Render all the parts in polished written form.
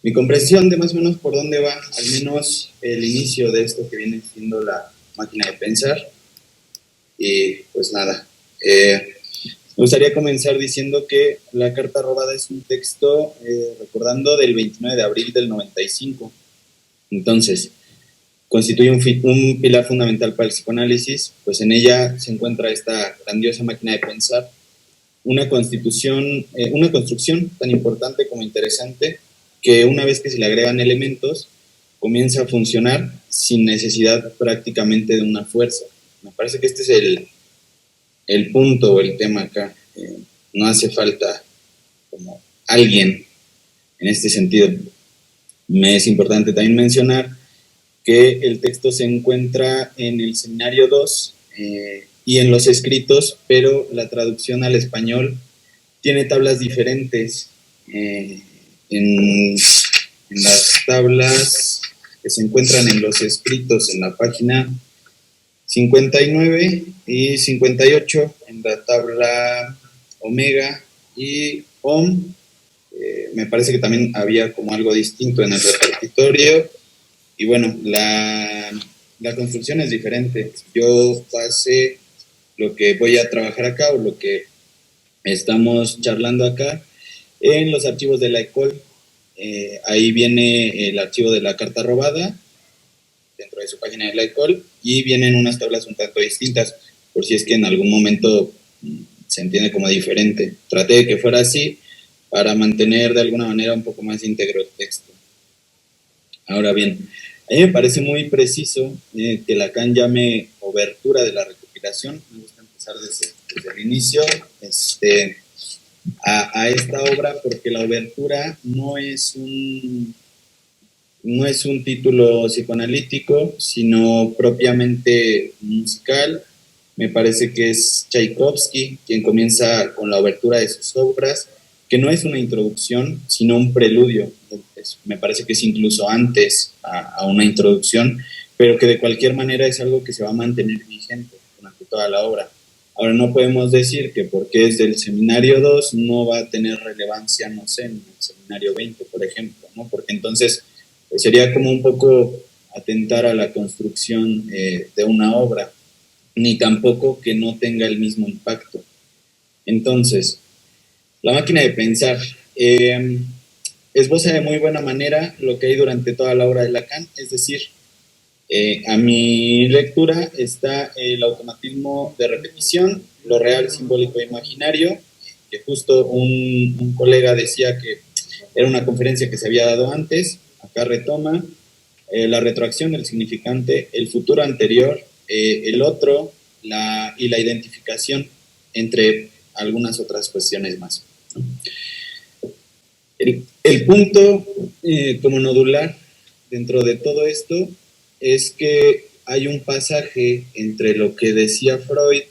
mi comprensión de más o menos por dónde va, al menos el inicio de esto que viene siendo la máquina de pensar. Y pues nada, me gustaría comenzar diciendo que La carta robada es un texto, recordando, del 29 de abril del 95. Entonces, constituye un pilar fundamental para el psicoanálisis, pues en ella se encuentra esta grandiosa máquina de pensar, una construcción tan importante como interesante, que una vez que se le agregan elementos, comienza a funcionar sin necesidad prácticamente de una fuerza. Me parece que este es el punto o el tema acá. No hace falta como alguien en este sentido. Me es importante también mencionar que el texto se encuentra en el seminario 2 y en los escritos, pero la traducción al español tiene tablas diferentes. En las tablas que se encuentran en los escritos en la página 59 y 58, en la tabla omega y ohm, me parece que también había como algo distinto en el repartitorio. Y bueno, la construcción es diferente. Yo pasé lo que voy a trabajar acá o lo que estamos charlando acá en los archivos de la ECOL. Ahí viene el archivo de la carta robada dentro de su página de la ECOL y vienen unas tablas un tanto distintas, por si es que en algún momento se entiende como diferente. Traté de que fuera así para mantener de alguna manera un poco más íntegro el texto. Ahora bien, a mí me parece muy preciso que Lacan llame obertura de la recopilación. Me gusta empezar desde el inicio a esta obra, porque la obertura no es un título psicoanalítico, sino propiamente musical. Me parece que es Tchaikovsky quien comienza con la obertura de sus obras, que no es una introducción, sino un preludio. Me parece que es incluso antes a una introducción, pero que de cualquier manera es algo que se va a mantener vigente durante toda la obra. Ahora, no podemos decir que porque es del seminario 2 no va a tener relevancia, no sé, en el seminario 20, por ejemplo, ¿no? Porque entonces pues sería como un poco atentar a la construcción de una obra, ni tampoco que no tenga el mismo impacto. Entonces, la máquina de pensar esboza de muy buena manera lo que hay durante toda la obra de Lacan, es decir, a mi lectura está el automatismo de repetición, lo real, simbólico e imaginario, que justo un colega decía que era una conferencia que se había dado antes. Acá retoma la retroacción, el significante, el futuro anterior, el otro, y la identificación, entre algunas otras cuestiones más. El punto como nodular dentro de todo esto es que hay un pasaje entre lo que decía Freud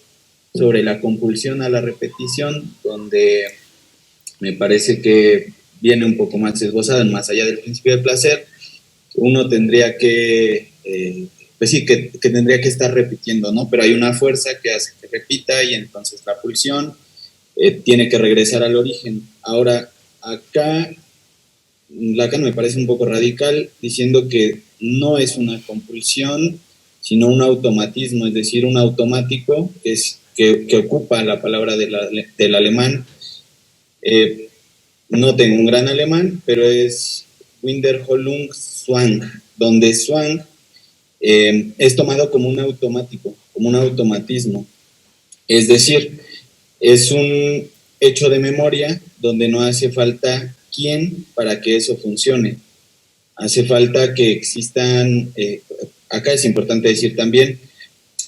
sobre la compulsión a la repetición, donde me parece que viene un poco más esbozado, más allá del principio de placer. Uno tendría que, pues sí, que tendría que estar repitiendo, ¿no? Pero hay una fuerza que hace que repita y entonces la pulsión tiene que regresar al origen. Ahora, acá Lacan me parece un poco radical diciendo que no es una compulsión, sino un automatismo, es decir, un automático que ocupa la palabra del alemán. No tengo un gran alemán, pero es Wiederholungszwang, donde Zwang es tomado como un automático, como un automatismo. Es decir, es un hecho de memoria donde no hace falta quién para que eso funcione. Hace falta que existan, acá es importante decir también,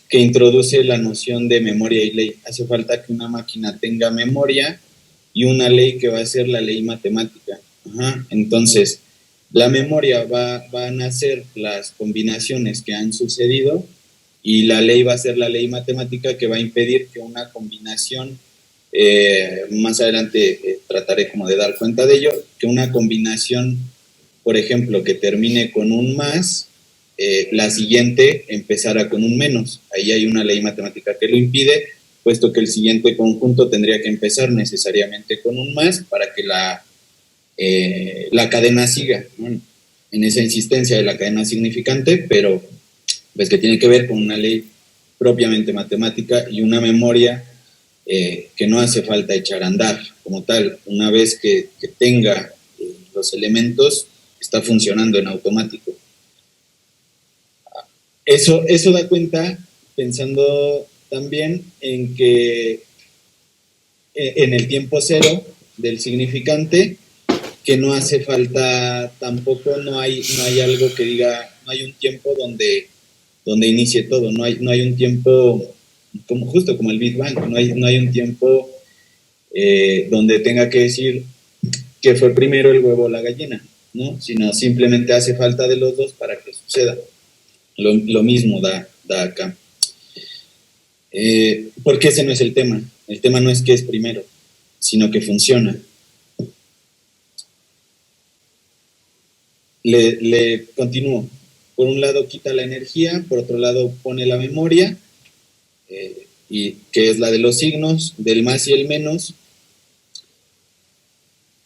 que introduce la noción de memoria y ley. Hace falta que una máquina tenga memoria y una ley que va a ser la ley matemática. Ajá. Entonces, la memoria van a ser las combinaciones que han sucedido y la ley va a ser la ley matemática que va a impedir que una combinación, más adelante trataré como de dar cuenta de ello, que una combinación, por ejemplo, que termine con un más, la siguiente empezara con un menos. Ahí hay una ley matemática que lo impide, puesto que el siguiente conjunto tendría que empezar necesariamente con un más para que la cadena siga, ¿no? En esa insistencia de la cadena significante, pero pues que tiene que ver con una ley propiamente matemática y una memoria que no hace falta echar a andar como tal. Una vez que tenga los elementos, está funcionando en automático. Eso da cuenta, pensando también en que en el tiempo cero del significante, que no hace falta tampoco, no hay algo que diga, no hay un tiempo donde inicie todo, no hay un tiempo, justo como el Big Bang, no hay un tiempo donde tenga que decir que fue primero el huevo o la gallina, ¿no? Sino simplemente hace falta de los dos para que suceda. Lo mismo da acá. Porque ese no es el tema. El tema no es que es primero, sino que funciona. Le continúo. Por un lado quita la energía, por otro lado pone la memoria, y que es la de los signos, del más y el menos,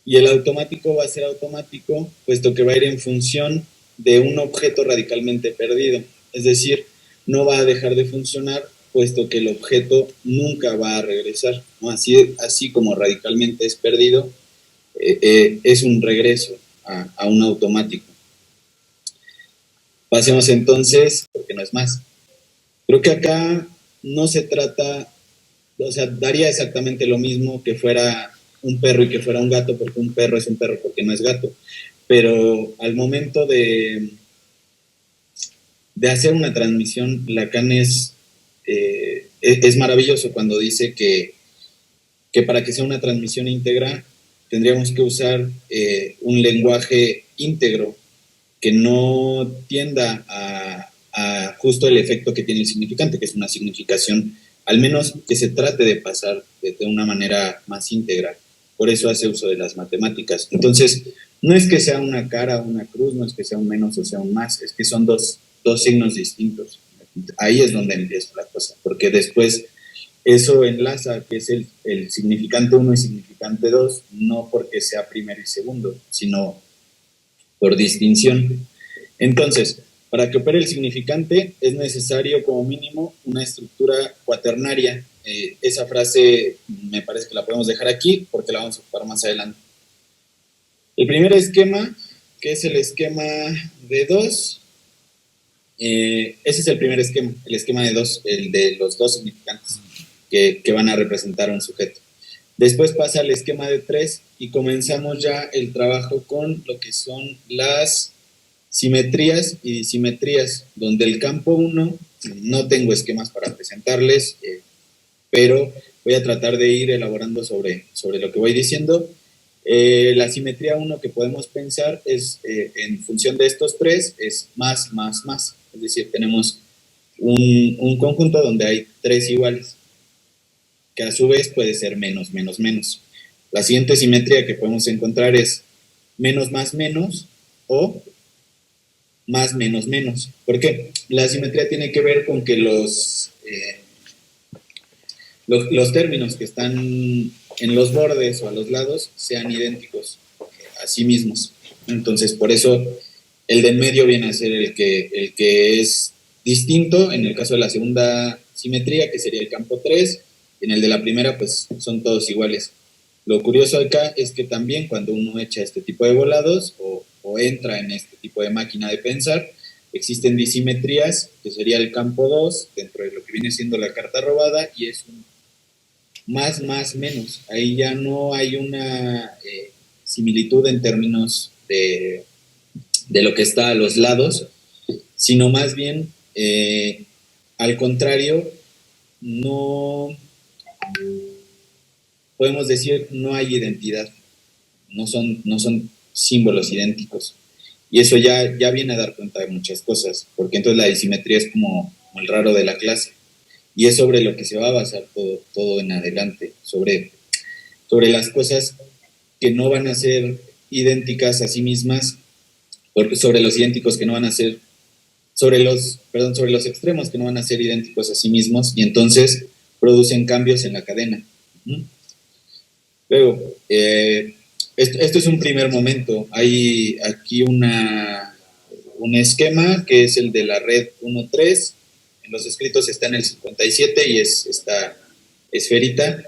y el automático va a ser automático, puesto que va a ir en función de un objeto radicalmente perdido. Es decir, no va a dejar de funcionar, puesto que el objeto nunca va a regresar, ¿no? Así como radicalmente es perdido, es un regreso a un automático. Pasemos entonces, porque no es más. Creo que acá no se trata, o sea, daría exactamente lo mismo que fuera un perro y que fuera un gato, porque un perro es un perro porque no es gato. Pero al momento de hacer una transmisión, Lacan es maravilloso cuando dice que para que sea una transmisión íntegra tendríamos que usar un lenguaje íntegro que no tienda a justo el efecto que tiene el significante, que es una significación, al menos que se trate de pasar de una manera más íntegra. Por eso hace uso de las matemáticas. Entonces, no es que sea una cara o una cruz, no es que sea un menos o sea un más, es que son dos signos distintos. Ahí es donde empieza la cosa, porque después eso enlaza que es el significante 1 y significante 2, no porque sea primero y segundo, sino por distinción. Entonces, para que opere el significante es necesario como mínimo una estructura cuaternaria. Esa frase me parece que la podemos dejar aquí porque la vamos a ocupar más adelante. El primer esquema, que es el esquema de 2, ese es el primer esquema, el esquema de 2, el de los dos significantes que van a representar a un sujeto. Después pasa al esquema de 3 y comenzamos ya el trabajo con lo que son las simetrías y disimetrías, donde el campo 1 no tengo esquemas para presentarles, pero voy a tratar de ir elaborando sobre lo que voy diciendo. La simetría 1 que podemos pensar es, en función de estos tres, es más, más, más. Es decir, tenemos un conjunto donde hay tres iguales, que a su vez puede ser menos, menos, menos. La siguiente simetría que podemos encontrar es menos, más, menos, o más, menos, menos. Porque la simetría tiene que ver con que los términos que están en los bordes o a los lados sean idénticos a sí mismos. Entonces, por eso el de en medio viene a ser el que es distinto en el caso de la segunda simetría, que sería el campo 3. En el de la primera, pues son todos iguales. Lo curioso acá es que también cuando uno echa este tipo de volados o entra en este tipo de máquina de pensar, existen disimetrías, que sería el campo 2 dentro de lo que viene siendo la carta robada, y es un más, más, menos. Ahí ya no hay una similitud en términos de lo que está a los lados, sino más bien, al contrario, no podemos decir no hay identidad, no son símbolos idénticos. Y eso ya viene a dar cuenta de muchas cosas, porque entonces la disimetría es como el raro de la clase. Y es sobre lo que se va a basar todo en adelante, sobre las cosas que no van a ser idénticas a sí mismas, porque sobre los idénticos que no van a ser, sobre los extremos que no van a ser idénticos a sí mismos, y entonces producen cambios en la cadena. Luego, esto es un primer momento. Hay aquí un esquema que es el de la red 1.3. En los escritos está en el 57 y es esta esferita,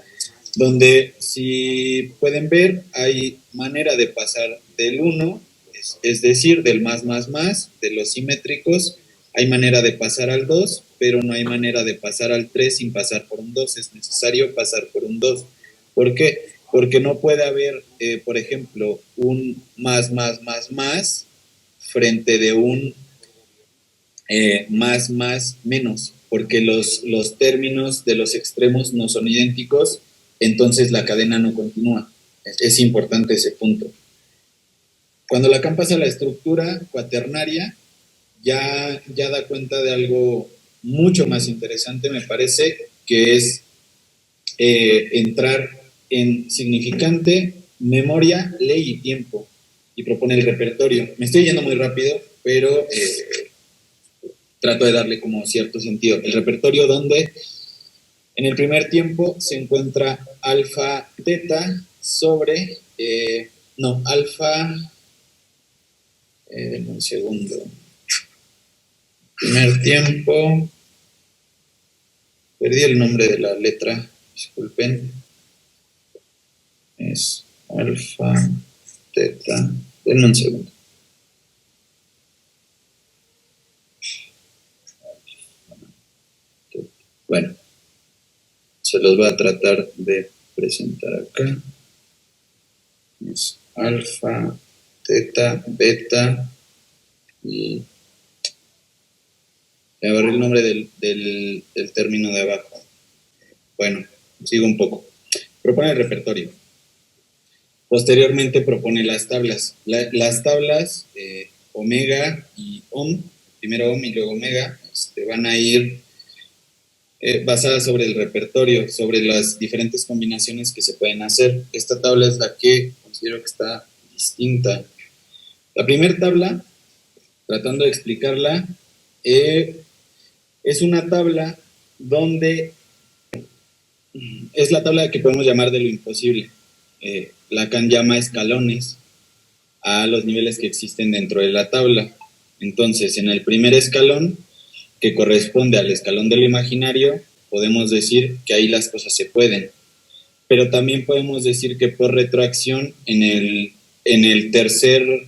donde si pueden ver hay manera de pasar del 1, es decir, del más, de los simétricos, hay manera de pasar al 2, pero no hay manera de pasar al 3 sin pasar por un 2, es necesario pasar por un 2. ¿Por qué? Porque no puede haber, por ejemplo, un más frente de un menos, porque los términos de los extremos no son idénticos, entonces la cadena no continúa. Es importante ese punto. Cuando Lacan pasa a la estructura cuaternaria, ya da cuenta de algo mucho más interesante, me parece, que es entrar en significante, memoria, ley y tiempo, y propone el repertorio. Me estoy yendo muy rápido, pero trato de darle como cierto sentido. El repertorio donde en el primer tiempo se encuentra alfa teta sobre, alfa, un segundo, primer tiempo, perdí el nombre de la letra, disculpen, es alfa teta, denme un segundo. Bueno, se los voy a tratar de presentar acá. Es alfa, teta, beta y me agarré el nombre del término de abajo. Bueno, sigo un poco. Propone el repertorio. Posteriormente propone las tablas. Las tablas omega y ohm, primero ohm y luego omega, van a ir basadas sobre el repertorio, sobre las diferentes combinaciones que se pueden hacer. Esta tabla es la que considero que está distinta. La primera tabla, tratando de explicarla, es una tabla donde es la tabla que podemos llamar de lo imposible. Lacan llama escalones a los niveles que existen dentro de la tabla. Entonces, en el primer escalón, que corresponde al escalón de lo imaginario, podemos decir que ahí las cosas se pueden. Pero también podemos decir que por retroacción, en el tercer,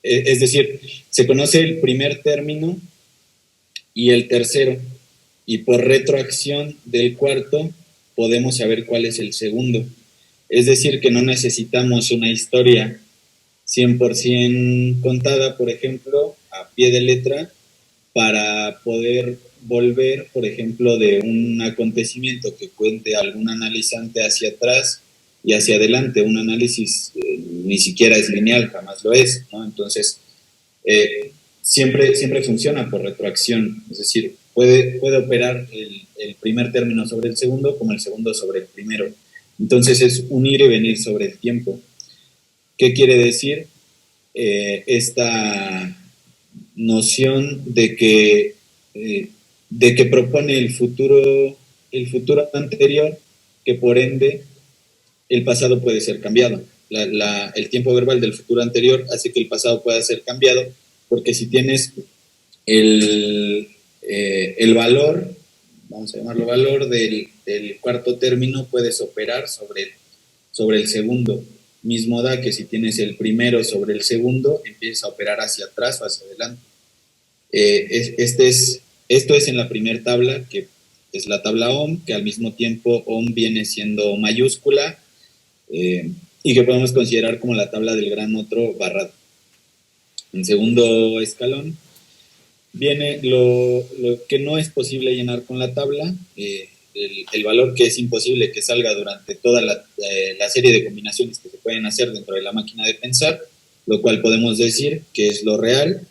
es decir, se conoce el primer término y el tercero, y por retroacción del cuarto podemos saber cuál es el segundo. Es decir, que no necesitamos una historia 100% contada, por ejemplo, a pie de letra, para poder volver, por ejemplo, de un acontecimiento que cuente algún analizante hacia atrás y hacia adelante. Un análisis ni siquiera es lineal, jamás lo es, ¿no? Entonces, siempre funciona por retroacción, es decir, puede operar el primer término sobre el segundo como el segundo sobre el primero. Entonces es un ir y venir sobre el tiempo. ¿Qué quiere decir? Esta noción de que propone el futuro anterior, que por ende el pasado puede ser cambiado. El tiempo verbal del futuro anterior hace que el pasado pueda ser cambiado, porque si tienes el valor, vamos a llamarlo valor, del cuarto término, puedes operar sobre el segundo. Mismo da que si tienes el primero sobre el segundo, empiezas a operar hacia atrás o hacia adelante. Esto es en la primera tabla, que es la tabla ohm, que al mismo tiempo ohm viene siendo mayúscula, y que podemos considerar como la tabla del gran otro barrado. En segundo escalón viene lo que no es posible llenar con la tabla, el valor que es imposible que salga durante toda la serie de combinaciones que se pueden hacer dentro de la máquina de pensar, lo cual podemos decir que es lo real.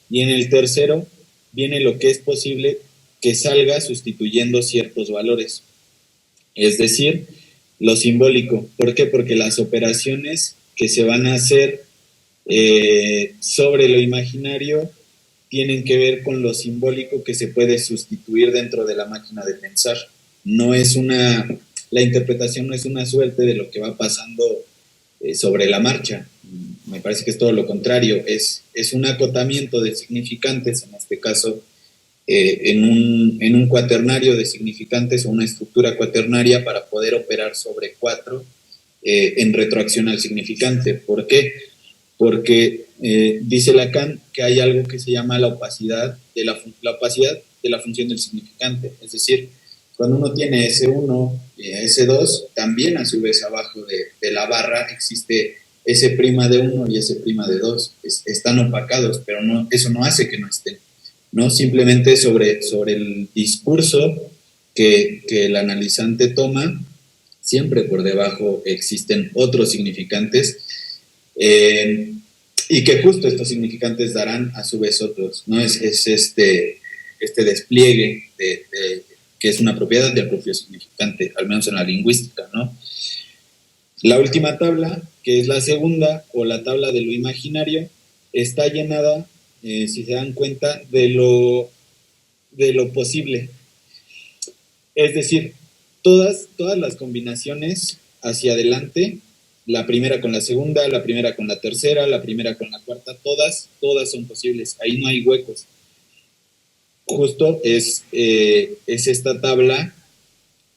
Y en el tercero viene lo que es posible que salga sustituyendo ciertos valores, es decir, lo simbólico. ¿Por qué? Porque las operaciones que se van a hacer sobre lo imaginario tienen que ver con lo simbólico que se puede sustituir dentro de la máquina de pensar. La interpretación no es una suerte de lo que va pasando sobre la marcha. Me parece que es todo lo contrario, es un acotamiento de significantes, en este caso en un cuaternario de significantes o una estructura cuaternaria para poder operar sobre 4 en retroacción al significante. ¿Por qué? Porque dice Lacan que hay algo que se llama la opacidad de la función del significante, es decir, cuando uno tiene S1 y S2, también a su vez abajo de la barra existe S' de 1 y S' de 2. Están opacados, pero no, eso no hace que no estén, ¿no? Simplemente sobre el discurso que el analizante toma, siempre por debajo existen otros significantes, y que justo estos significantes darán a su vez otros, ¿no? Es este despliegue que es una propiedad del propio significante, al menos en la lingüística, ¿no? La última tabla, que es la segunda, o la tabla de lo imaginario, está llenada, si se dan cuenta, de lo posible. Es decir, todas las combinaciones hacia adelante, la primera con la segunda, la primera con la tercera, la primera con la cuarta, todas son posibles, ahí no hay huecos. Justo es esta tabla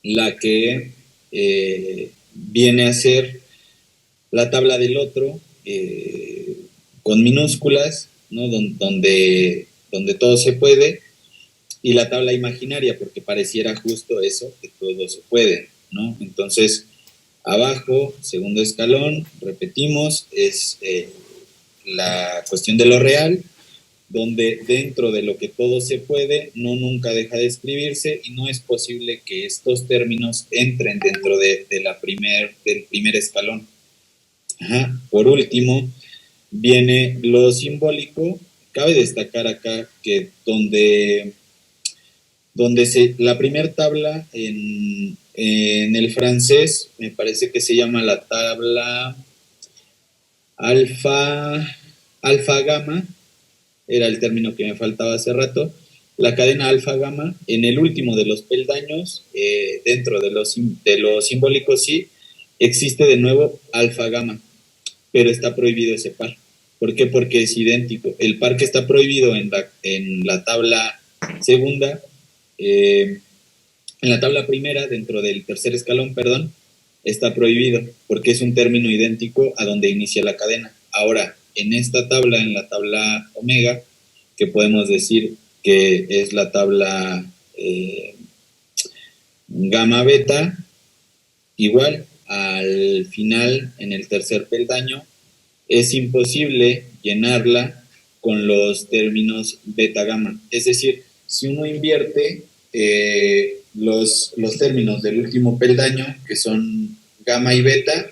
la que viene a ser la tabla del otro, con minúsculas, ¿no? donde todo se puede, y la tabla imaginaria, porque pareciera justo eso, que todo se puede, ¿no? Entonces, abajo, segundo escalón, repetimos, es la cuestión de lo real, donde dentro de lo que todo se puede, no nunca deja de escribirse y no es posible que estos términos entren dentro del primer escalón. Ajá. Por último, viene lo simbólico. Cabe destacar acá que la primera tabla en el francés, me parece que se llama la tabla alfa-gamma, era el término que me faltaba hace rato. La cadena alfa-gamma, en el último de los peldaños, dentro de lo simbólico, sí, existe de nuevo alfa-gamma, pero está prohibido ese par. ¿Por qué? Porque es idéntico. El par que está prohibido en la tabla segunda, en la tabla primera, dentro del tercer escalón, perdón, está prohibido, porque es un término idéntico a donde inicia la cadena. Ahora, en esta tabla, en la tabla omega, que podemos decir que es la tabla gamma beta, igual, al final, en el tercer peldaño, es imposible llenarla con los términos beta gamma. Es decir, si uno invierte los términos del último peldaño, que son gamma y beta,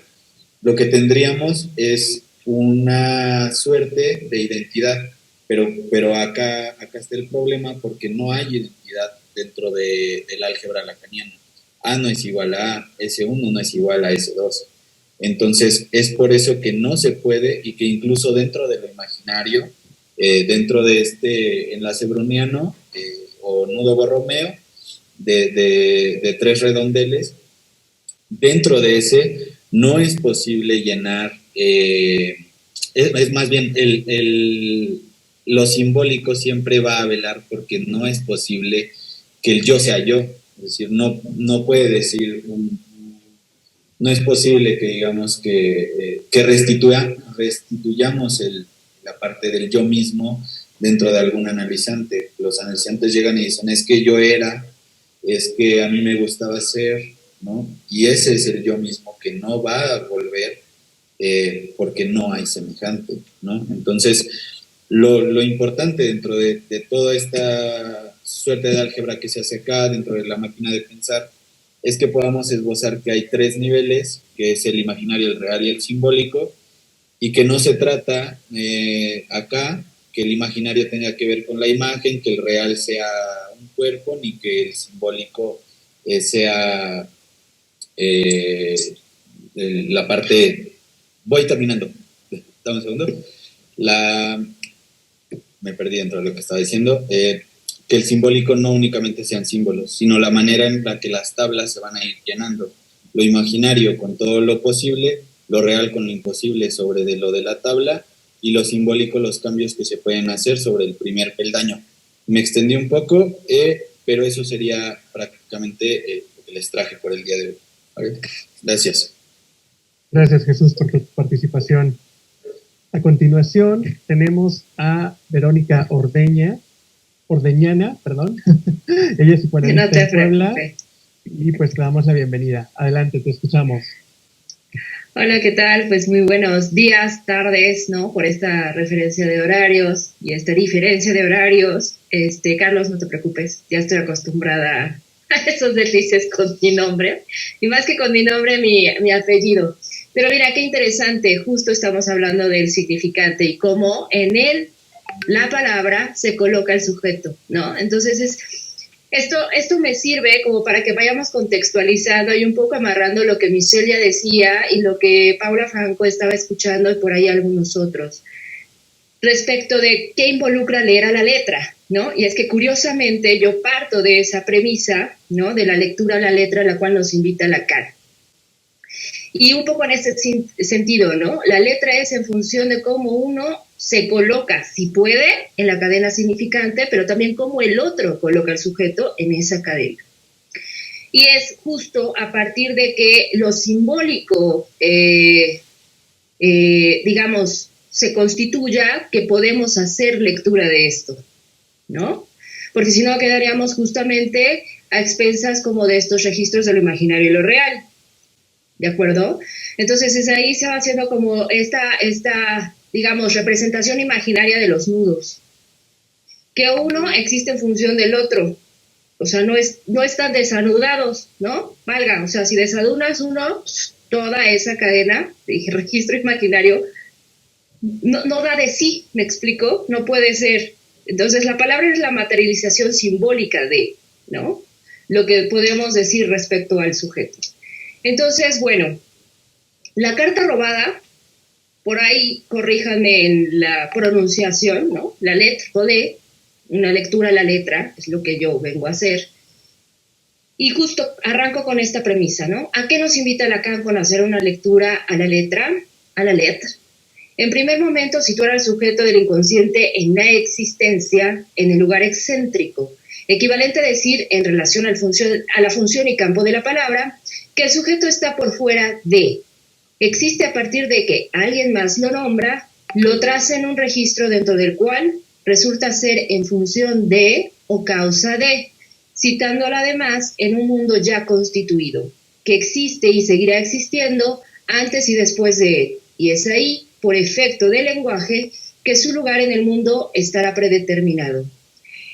lo que tendríamos es una suerte de identidad, pero acá está el problema, porque no hay identidad dentro del álgebra lacaniana. A no es igual a A, S1 no es igual a S2. Entonces, es por eso que no se puede, y que incluso dentro de lo imaginario, dentro de este enlace browniano o nudo borromeo de 3 redondeles, dentro de ese no es posible llenar, es más bien lo simbólico siempre va a velar, porque no es posible que el yo sea yo. Es decir, no puede decir no es posible que digamos que restituyamos la parte del yo mismo dentro de algún analizante. Los analizantes llegan y dicen, es que yo era, es que a mí me gustaba ser, ¿no? Y ese es el yo mismo que no va a volver, porque no hay semejante, ¿no? Entonces, lo importante dentro de toda esta suerte de álgebra que se hace acá, dentro de la máquina de pensar, es que podamos esbozar que hay 3 niveles, que es el imaginario, el real y el simbólico, y que no se trata acá que el imaginario tenga que ver con la imagen, que el real sea un cuerpo, ni que el simbólico sea la parte... Voy terminando. Dame un segundo. Me perdí dentro de lo que estaba diciendo. Que el simbólico no únicamente sean símbolos, sino la manera en la que las tablas se van a ir llenando. Lo imaginario con todo lo posible, lo real con lo imposible sobre de lo de la tabla, y lo simbólico, los cambios que se pueden hacer sobre el primer peldaño. Me extendí un poco, pero eso sería prácticamente lo que les traje por el día de hoy. ¿Vale? Gracias. Gracias, Jesús, por tu participación. A continuación tenemos a Verónica Ordeñana, ella es psicoanalista en Puebla, y pues le damos la bienvenida. Adelante, te escuchamos. Hola, ¿qué tal? Pues muy buenos días, tardes, ¿no? Por esta referencia de horarios y esta diferencia de horarios. Carlos, no te preocupes, ya estoy acostumbrada a esos deslices con mi nombre, y más que con mi nombre, mi apellido. Pero mira, qué interesante, justo estamos hablando del significante y cómo en él la palabra se coloca el sujeto, ¿no? Entonces esto me sirve como para que vayamos contextualizando y un poco amarrando lo que Michelle ya decía y lo que Paula Franco estaba escuchando y por ahí algunos otros, respecto de qué involucra leer a la letra, ¿no? Y es que curiosamente yo parto de esa premisa, ¿no? De la lectura a la letra a la cual nos invita Lacan. Y un poco en ese sentido, ¿no? La letra es en función de cómo uno se coloca, si puede, en la cadena significante, pero también cómo el otro coloca al sujeto en esa cadena. Y es justo a partir de que lo simbólico, digamos, se constituya, que podemos hacer lectura de esto, ¿no? Porque si no quedaríamos justamente a expensas como de estos registros de lo imaginario y lo real. ¿De acuerdo? Entonces, ahí se va haciendo como esta, digamos, representación imaginaria de los nudos. Que uno existe en función del otro. O sea, no están desanudados, ¿no? Valga, o sea, si desanudas uno, toda esa cadena de registro imaginario no da de sí, ¿me explico? No puede ser. Entonces, la palabra es la materialización simbólica de, ¿no? Lo que podemos decir respecto al sujeto. Entonces, bueno, la carta robada, por ahí corríjanme en la pronunciación, ¿no? La letra, una lectura a la letra, es lo que yo vengo a hacer. Y justo arranco con esta premisa, ¿no? ¿A qué nos invita Lacan con hacer una lectura a la letra? A la letra. En primer momento, situar al sujeto del inconsciente en la existencia, en el lugar excéntrico, equivalente a decir, en relación a la función y campo de la palabra, que el sujeto está por fuera de, existe a partir de que alguien más lo nombra, lo traza en un registro dentro del cual resulta ser en función de o causa de, citándola además en un mundo ya constituido, que existe y seguirá existiendo antes y después de él, y es ahí, por efecto del lenguaje, que su lugar en el mundo estará predeterminado.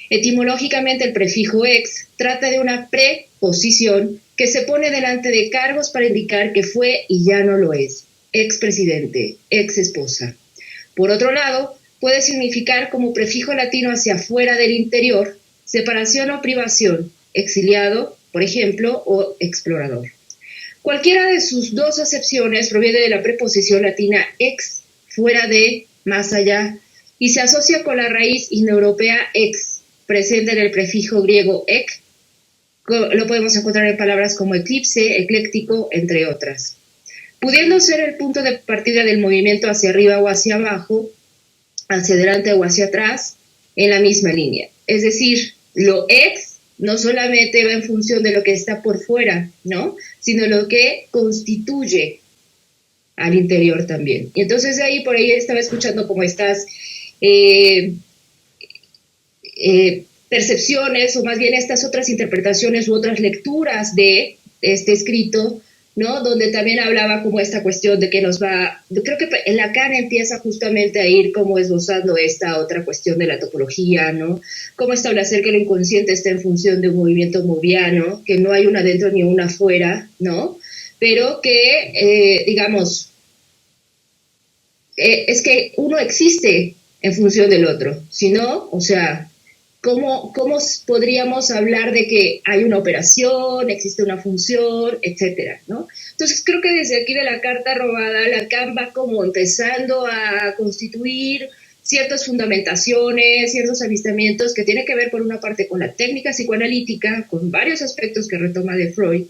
Etimológicamente, el prefijo ex trata de una preposición que se pone delante de cargos para indicar que fue y ya no lo es, expresidente, ex esposa. Por otro lado, puede significar como prefijo latino hacia afuera del interior, separación o privación, exiliado, por ejemplo, o explorador. Cualquiera de sus dos acepciones proviene de la preposición latina ex, fuera de, más allá, y se asocia con la raíz indoeuropea ex, presente en el prefijo griego ek. Lo podemos encontrar en palabras como eclipse, ecléctico, entre otras. Pudiendo ser el punto de partida del movimiento hacia arriba o hacia abajo, hacia adelante o hacia atrás, en la misma línea. Es decir, lo ex no solamente va en función de lo que está por fuera, ¿no? Sino lo que constituye al interior también. Y entonces de ahí, por ahí estaba escuchando como estas percepciones, o más bien estas otras interpretaciones u otras lecturas de este escrito, ¿no? Donde también hablaba como esta cuestión de que nos va, creo que Lacan empieza justamente a ir como esbozando esta otra cuestión de la topología, ¿no? Cómo establecer que el inconsciente está en función de un movimiento moviano, que no hay una adentro ni una afuera, ¿no? Pero que, digamos, es que uno existe en función del otro, si no, o sea, ¿cómo podríamos hablar de que hay una operación, existe una función, etcétera, ¿no? Entonces creo que desde aquí de la carta robada, Lacan va como empezando a constituir ciertas fundamentaciones, ciertos avistamientos que tienen que ver por una parte con la técnica psicoanalítica, con varios aspectos que retoma de Freud,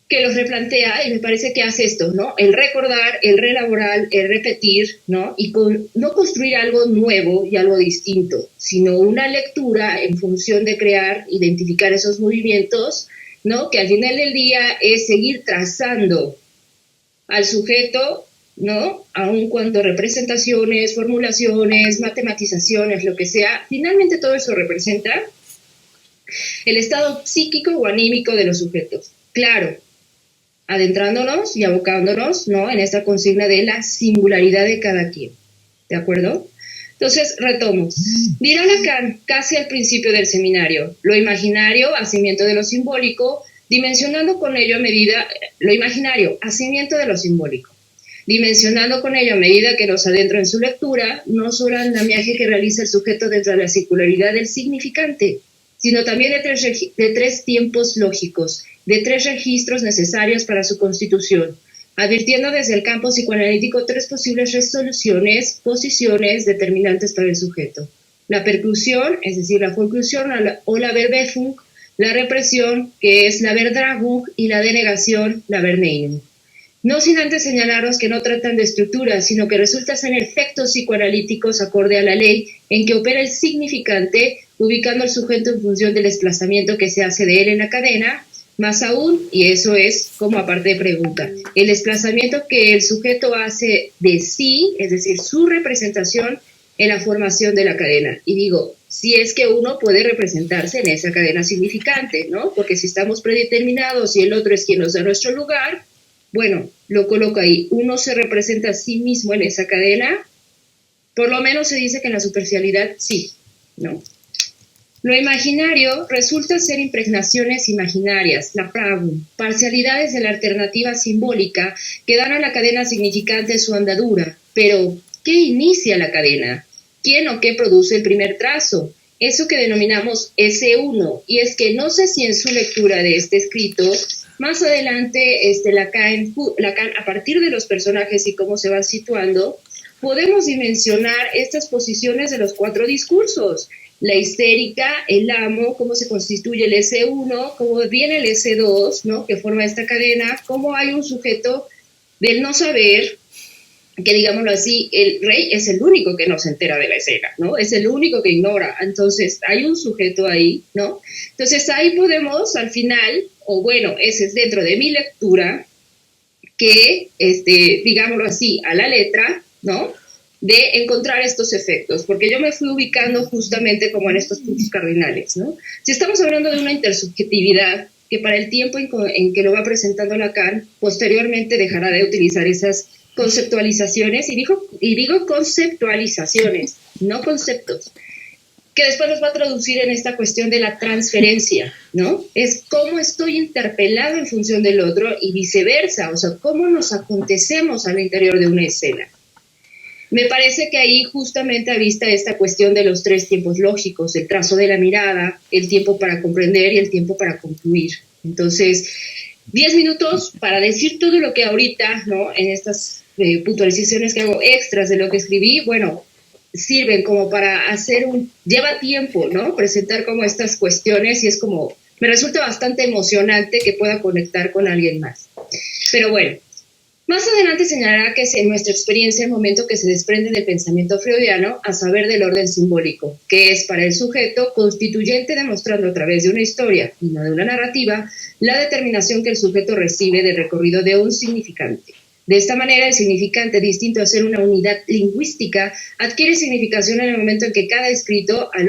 que los replantea y me parece que hace esto, ¿no? El recordar, el reelaborar, el repetir, ¿no? Y no construir algo nuevo y algo distinto, sino una lectura en función de crear, identificar esos movimientos, ¿no? Que al final del día es seguir trazando al sujeto, ¿no? Aun cuando representaciones, formulaciones, matematizaciones, lo que sea, finalmente todo eso representa el estado psíquico o anímico de los sujetos. Claro, adentrándonos y abocándonos, ¿no? En esta consigna de la singularidad de cada quien, ¿de acuerdo? Entonces, retomo. Dirá Lacan, casi al principio del seminario, lo imaginario, hacimiento de lo simbólico, dimensionando con ello a medida, lo imaginario, hacimiento de lo simbólico, dimensionando con ello a medida que nos adentro en su lectura, no solo el andamiaje que realiza el sujeto dentro de la singularidad del significante, sino también de tres tiempos lógicos, de tres registros necesarios para su constitución, advirtiendo desde el campo psicoanalítico tres posibles resoluciones, posiciones determinantes para el sujeto. La percusión, es decir, la conclusión, o la Verbefung, la represión, que es la Verdragung, y la denegación, la Verneinung. No sin antes señalaros que no tratan de estructuras, sino que resultan ser efectos psicoanalíticos acorde a la ley en que opera el significante, ubicando al sujeto en función del desplazamiento que se hace de él en la cadena, más aún, y eso es como aparte de pregunta, el desplazamiento que el sujeto hace de sí, es decir, su representación en la formación de la cadena. Y digo, si es que uno puede representarse en esa cadena significante, ¿no? Porque si estamos predeterminados y el otro es quien nos da nuestro lugar, bueno, lo coloco ahí. Uno se representa a sí mismo en esa cadena, por lo menos se dice que en la superficialidad sí, ¿no? Lo imaginario resulta ser impregnaciones imaginarias, la pragung, parcialidades de la alternativa simbólica que dan a la cadena significante su andadura. Pero, ¿qué inicia la cadena? ¿Quién o qué produce el primer trazo? Eso que denominamos S1, y es que no sé si en su lectura de este escrito, más adelante Lacan, a partir de los personajes y cómo se van situando, podemos dimensionar estas posiciones de los cuatro discursos. La histérica, el amo, cómo se constituye el S1, cómo viene el S2, ¿no? Que forma esta cadena, cómo hay un sujeto del no saber, que digámoslo así, el rey es el único que no se entera de la escena, ¿no? Es el único que ignora. Entonces, hay un sujeto ahí, ¿no? Entonces, ahí podemos, al final, o bueno, ese es dentro de mi lectura, que, digámoslo así, a la letra, ¿no? De encontrar estos efectos, porque yo me fui ubicando justamente como en estos puntos cardinales, ¿no? Si estamos hablando de una intersubjetividad que para el tiempo en que lo va presentando Lacan, posteriormente dejará de utilizar esas conceptualizaciones, y digo conceptualizaciones, no conceptos, que después nos va a traducir en esta cuestión de la transferencia, ¿no? Es cómo estoy interpelado en función del otro y viceversa, o sea, cómo nos acontecemos al interior de una escena. Me parece que ahí justamente avista esta cuestión de los tres tiempos lógicos, el trazo de la mirada, el tiempo para comprender y el tiempo para concluir. Entonces, 10 minutos para decir todo lo que ahorita, ¿no? En estas puntualizaciones que hago extras de lo que escribí, bueno, sirven como para hacer lleva tiempo, ¿no? Presentar como estas cuestiones y es como, me resulta bastante emocionante que pueda conectar con alguien más. Pero bueno, más adelante señalará que es en nuestra experiencia el momento que se desprende del pensamiento freudiano, a saber del orden simbólico, que es para el sujeto constituyente, demostrando a través de una historia y no de una narrativa, la determinación que el sujeto recibe del recorrido de un significante. De esta manera, el significante, distinto a ser una unidad lingüística, adquiere significación en el momento en que queda inscrito al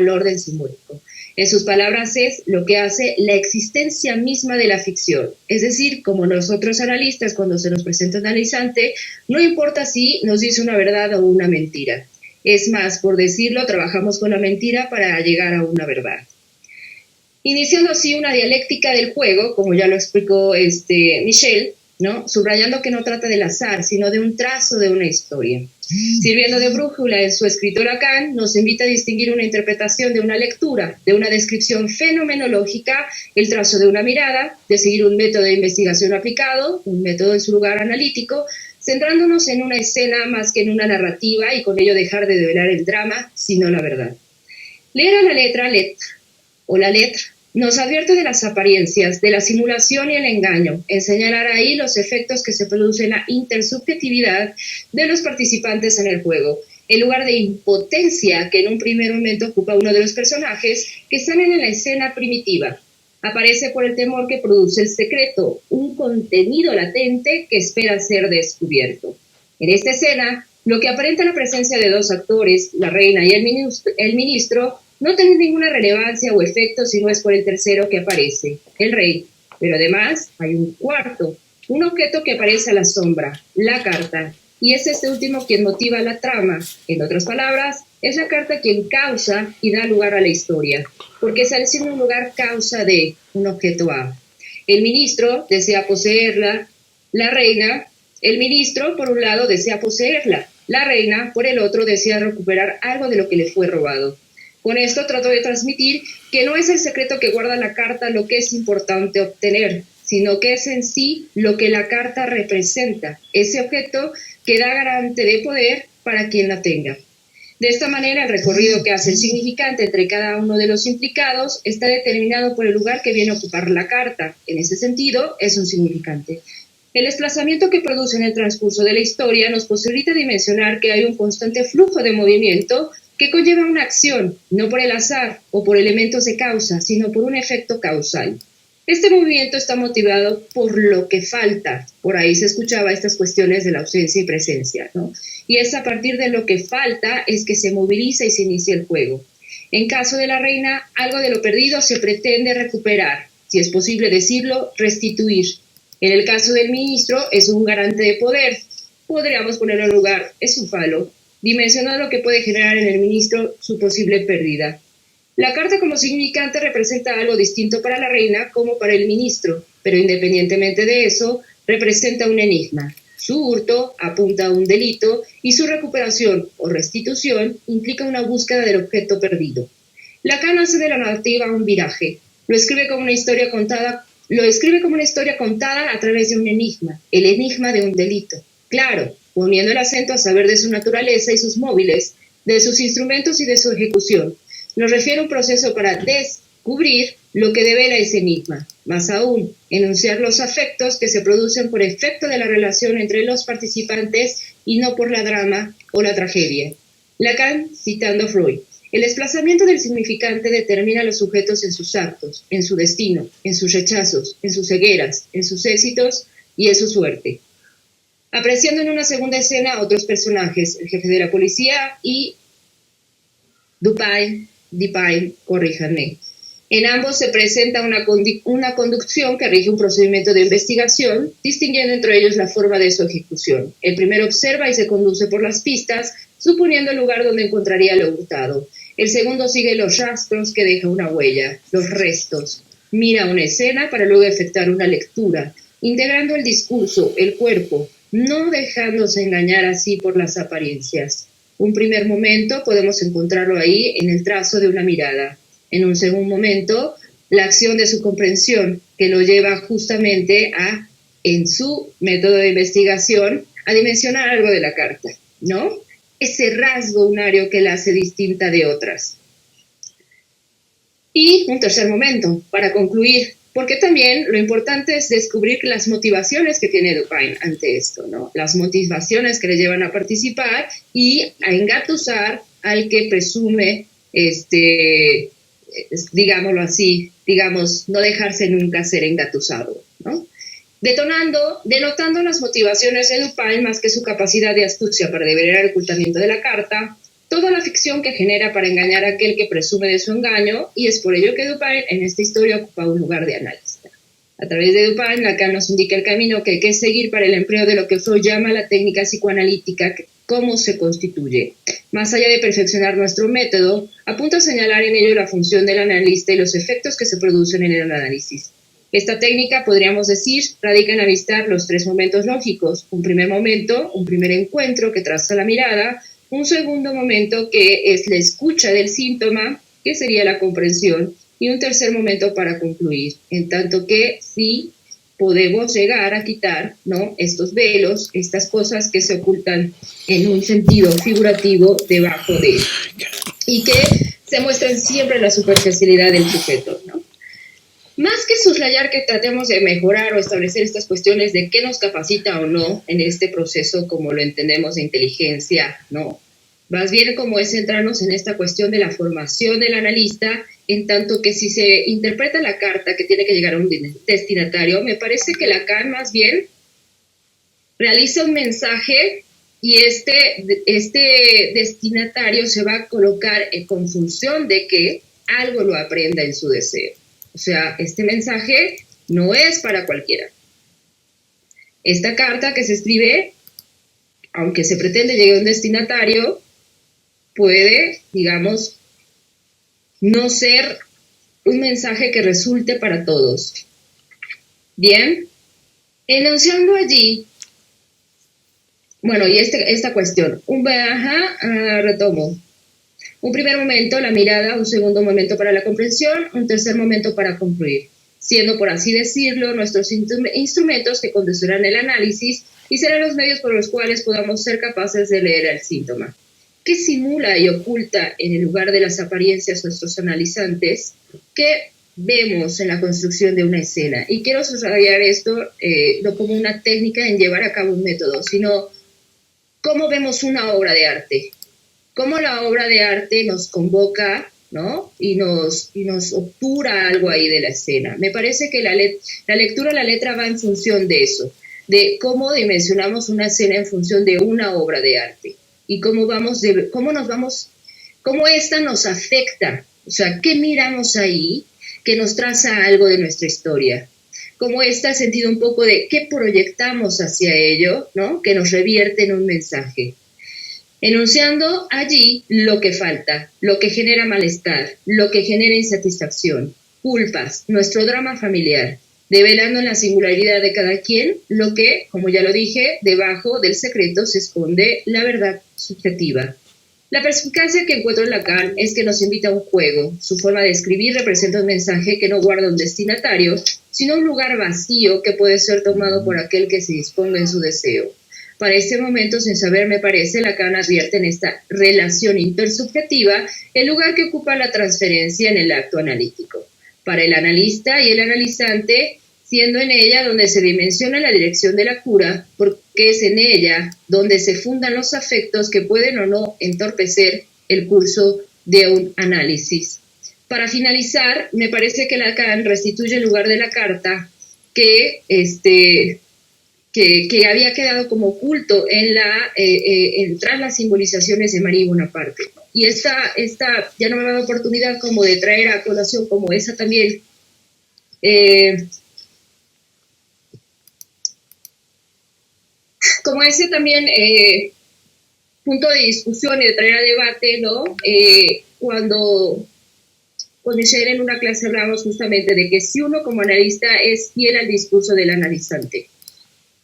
orden simbólico. En sus palabras es lo que hace la existencia misma de la ficción. Es decir, como nosotros analistas, cuando se nos presenta un analizante, no importa si nos dice una verdad o una mentira. Es más, por decirlo, trabajamos con la mentira para llegar a una verdad. Iniciando así una dialéctica del juego, como ya lo explicó Michel, ¿no? Subrayando que no trata del azar, sino de un trazo de una historia. Sirviendo de brújula en su escrito Lacan, nos invita a distinguir una interpretación de una lectura, de una descripción fenomenológica, el trazo de una mirada, de seguir un método de investigación aplicado, un método en su lugar analítico, centrándonos en una escena más que en una narrativa y con ello dejar de develar el drama, sino la verdad. Leer a la letra, Nos advierte de las apariencias, de la simulación y el engaño, en señalar ahí los efectos que se producen en la intersubjetividad de los participantes en el juego, el lugar de impotencia que en un primer momento ocupa uno de los personajes que están en la escena primitiva. Aparece por el temor que produce el secreto, un contenido latente que espera ser descubierto. En esta escena, lo que aparenta la presencia de dos actores, la reina y el ministro, no tiene ninguna relevancia o efecto si no es por el tercero que aparece, el rey. Pero además hay un cuarto, un objeto que aparece a la sombra, la carta, y es este último quien motiva la trama. En otras palabras, es la carta quien causa y da lugar a la historia, porque es al ser un lugar causa de un objeto A. El ministro desea poseerla, la reina, el ministro por un lado desea poseerla, la reina por el otro desea recuperar algo de lo que le fue robado. Con esto trato de transmitir que no es el secreto que guarda la carta lo que es importante obtener, sino que es en sí lo que la carta representa, ese objeto que da garante de poder para quien la tenga. De esta manera, el recorrido que hace el significante entre cada uno de los implicados está determinado por el lugar que viene a ocupar la carta. En ese sentido, es un significante. El desplazamiento que produce en el transcurso de la historia nos posibilita dimensionar que hay un constante flujo de movimiento que conlleva una acción, no por el azar o por elementos de causa, sino por un efecto causal. Este movimiento está motivado por lo que falta. Por ahí se escuchaba estas cuestiones de la ausencia y presencia, ¿no? Y es a partir de lo que falta es que se moviliza y se inicia el juego. En caso de la reina, algo de lo perdido se pretende recuperar, si es posible decirlo, restituir. En el caso del ministro, es un garante de poder. Podríamos ponerlo en lugar, es un falo, dimensionar lo que puede generar en el ministro su posible pérdida. La carta como significante representa algo distinto para la reina como para el ministro, pero independientemente de eso, representa un enigma. Su hurto apunta a un delito y su recuperación o restitución implica una búsqueda del objeto perdido. Lacan hace de la narrativa un viraje. Lo escribe como una historia contada a través de un enigma, el enigma de un delito. Claro, poniendo el acento a saber de su naturaleza y sus móviles, de sus instrumentos y de su ejecución. Nos refiere a un proceso para descubrir lo que devela ese enigma. Más aún, enunciar los afectos que se producen por efecto de la relación entre los participantes y no por la drama o la tragedia. Lacan, citando Freud, el desplazamiento del significante determina a los sujetos en sus actos, en su destino, en sus rechazos, en sus cegueras, en sus éxitos y en su suerte. Apreciando en una segunda escena a otros personajes, el jefe de la policía y Dupin, corríjanme. En ambos se presenta una conducción que rige un procedimiento de investigación, distinguiendo entre ellos la forma de su ejecución. El primero observa y se conduce por las pistas, suponiendo el lugar donde encontraría lo hurtado. El segundo sigue los rastros que deja una huella, los restos. Mira una escena para luego efectuar una lectura, integrando el discurso, el cuerpo, no dejándose engañar así por las apariencias. Un primer momento podemos encontrarlo ahí en el trazo de una mirada. En un segundo momento, la acción de su comprensión, que lo lleva justamente a, en su método de investigación, a dimensionar algo de la carta, ¿no? Ese rasgo unario que la hace distinta de otras. Y un tercer momento, para concluir, porque también lo importante es descubrir las motivaciones que tiene Dupin ante esto, ¿no? Las motivaciones que le llevan a participar y a engatusar al que presume, digámoslo así, no dejarse nunca ser engatusado, ¿no? Denotando las motivaciones de Dupin más que su capacidad de astucia para develar el ocultamiento de la carta, toda la ficción que genera para engañar a aquel que presume de su engaño, y es por ello que Dupin en esta historia ocupa un lugar de analista. A través de Dupin, Lacan nos indica el camino que hay que seguir para el empleo de lo que Freud llama la técnica psicoanalítica, cómo se constituye. Más allá de perfeccionar nuestro método, apunta a señalar en ello la función del analista y los efectos que se producen en el análisis. Esta técnica, podríamos decir, radica en avistar los tres momentos lógicos: un primer momento, un primer encuentro que traza la mirada, un segundo momento que es la escucha del síntoma, que sería la comprensión, y un tercer momento para concluir, en tanto que sí podemos llegar a quitar, ¿no?, estos velos, estas cosas que se ocultan en un sentido figurativo debajo de él, y que se muestran siempre en la superficialidad del sujeto, ¿no? más que soslayar que tratemos de mejorar o establecer estas cuestiones de qué nos capacita o no en este proceso como lo entendemos de inteligencia, ¿no? Más bien como es centrarnos en esta cuestión de la formación del analista, en tanto que si se interpreta la carta que tiene que llegar a un destinatario, me parece que Lacan más bien realiza un mensaje y este destinatario se va a colocar con función de que algo lo aprenda en su deseo. O sea, este mensaje no es para cualquiera. Esta carta que se escribe, aunque se pretende llegar a un destinatario, puede, digamos, no ser un mensaje que resulte para todos. Bien, enunciando allí, bueno, y esta cuestión, retomo. Un primer momento, la mirada, un segundo momento para la comprensión, un tercer momento para concluir, siendo, por así decirlo, nuestros instrumentos que conducirán el análisis y serán los medios por los cuales podamos ser capaces de leer el síntoma. ¿Qué simula y oculta en el lugar de las apariencias nuestros analizantes? ¿Qué vemos en la construcción de una escena? Y quiero subrayar esto no como una técnica en llevar a cabo un método, sino cómo vemos una obra de arte. Cómo la obra de arte nos convoca, ¿no? Y nos obtura algo ahí de la escena. Me parece que la lectura, la letra va en función de eso, de cómo dimensionamos una escena en función de una obra de arte y cómo esta nos afecta. O sea, ¿qué miramos ahí que nos traza algo de nuestra historia? Cómo esta sentido un poco de qué proyectamos hacia ello, ¿no? Que nos revierte en un mensaje. Enunciando allí lo que falta, lo que genera malestar, lo que genera insatisfacción, culpas, nuestro drama familiar, develando en la singularidad de cada quien lo que, como ya lo dije, debajo del secreto se esconde la verdad subjetiva. La perspicacia que encuentro en Lacan es que nos invita a un juego. Su forma de escribir representa un mensaje que no guarda un destinatario, sino un lugar vacío que puede ser tomado por aquel que se disponga en su deseo. Para este momento, sin saber, me parece, Lacan advierte en esta relación intersubjetiva el lugar que ocupa la transferencia en el acto analítico. Para el analista y el analizante, siendo en ella donde se dimensiona la dirección de la cura, porque es en ella donde se fundan los afectos que pueden o no entorpecer el curso de un análisis. Para finalizar, me parece que Lacan restituye el lugar de la carta que había quedado como oculto tras las simbolizaciones de Marie Bonaparte. Y esta ya no me ha dado oportunidad como de traer a colación como esa también, como ese también punto de discusión y de traer a debate, ¿no? Cuando con Michelle en una clase hablábamos justamente de que si uno como analista es fiel al discurso del analizante,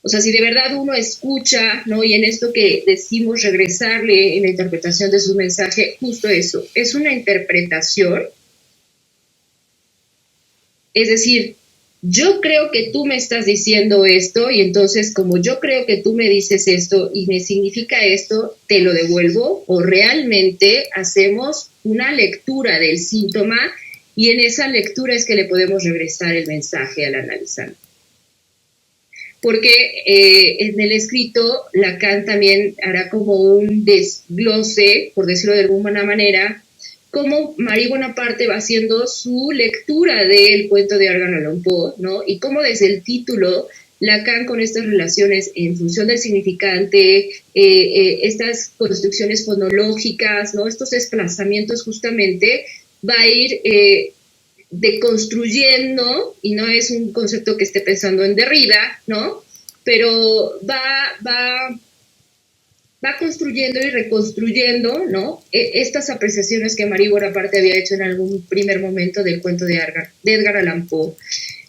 o sea, si de verdad uno escucha, ¿no? Y en esto que decimos regresarle en la interpretación de su mensaje, justo eso, es una interpretación. Es decir, yo creo que tú me estás diciendo esto y entonces como yo creo que tú me dices esto y me significa esto, te lo devuelvo, o realmente hacemos una lectura del síntoma y en esa lectura es que le podemos regresar el mensaje al analizante. Porque en el escrito Lacan también hará como un desglose, por decirlo de alguna manera, cómo Marie Bonaparte va haciendo su lectura del cuento de Edgar Allan Poe, ¿no? Y cómo desde el título Lacan con estas relaciones en función del significante, estas construcciones fonológicas, ¿no? Estos desplazamientos justamente va a ir deconstruyendo, y no es un concepto que esté pensando en Derrida, ¿no? Pero va construyendo y reconstruyendo, ¿no? Estas apreciaciones que Marie Bonaparte había hecho en algún primer momento del cuento de Edgar Allan Poe.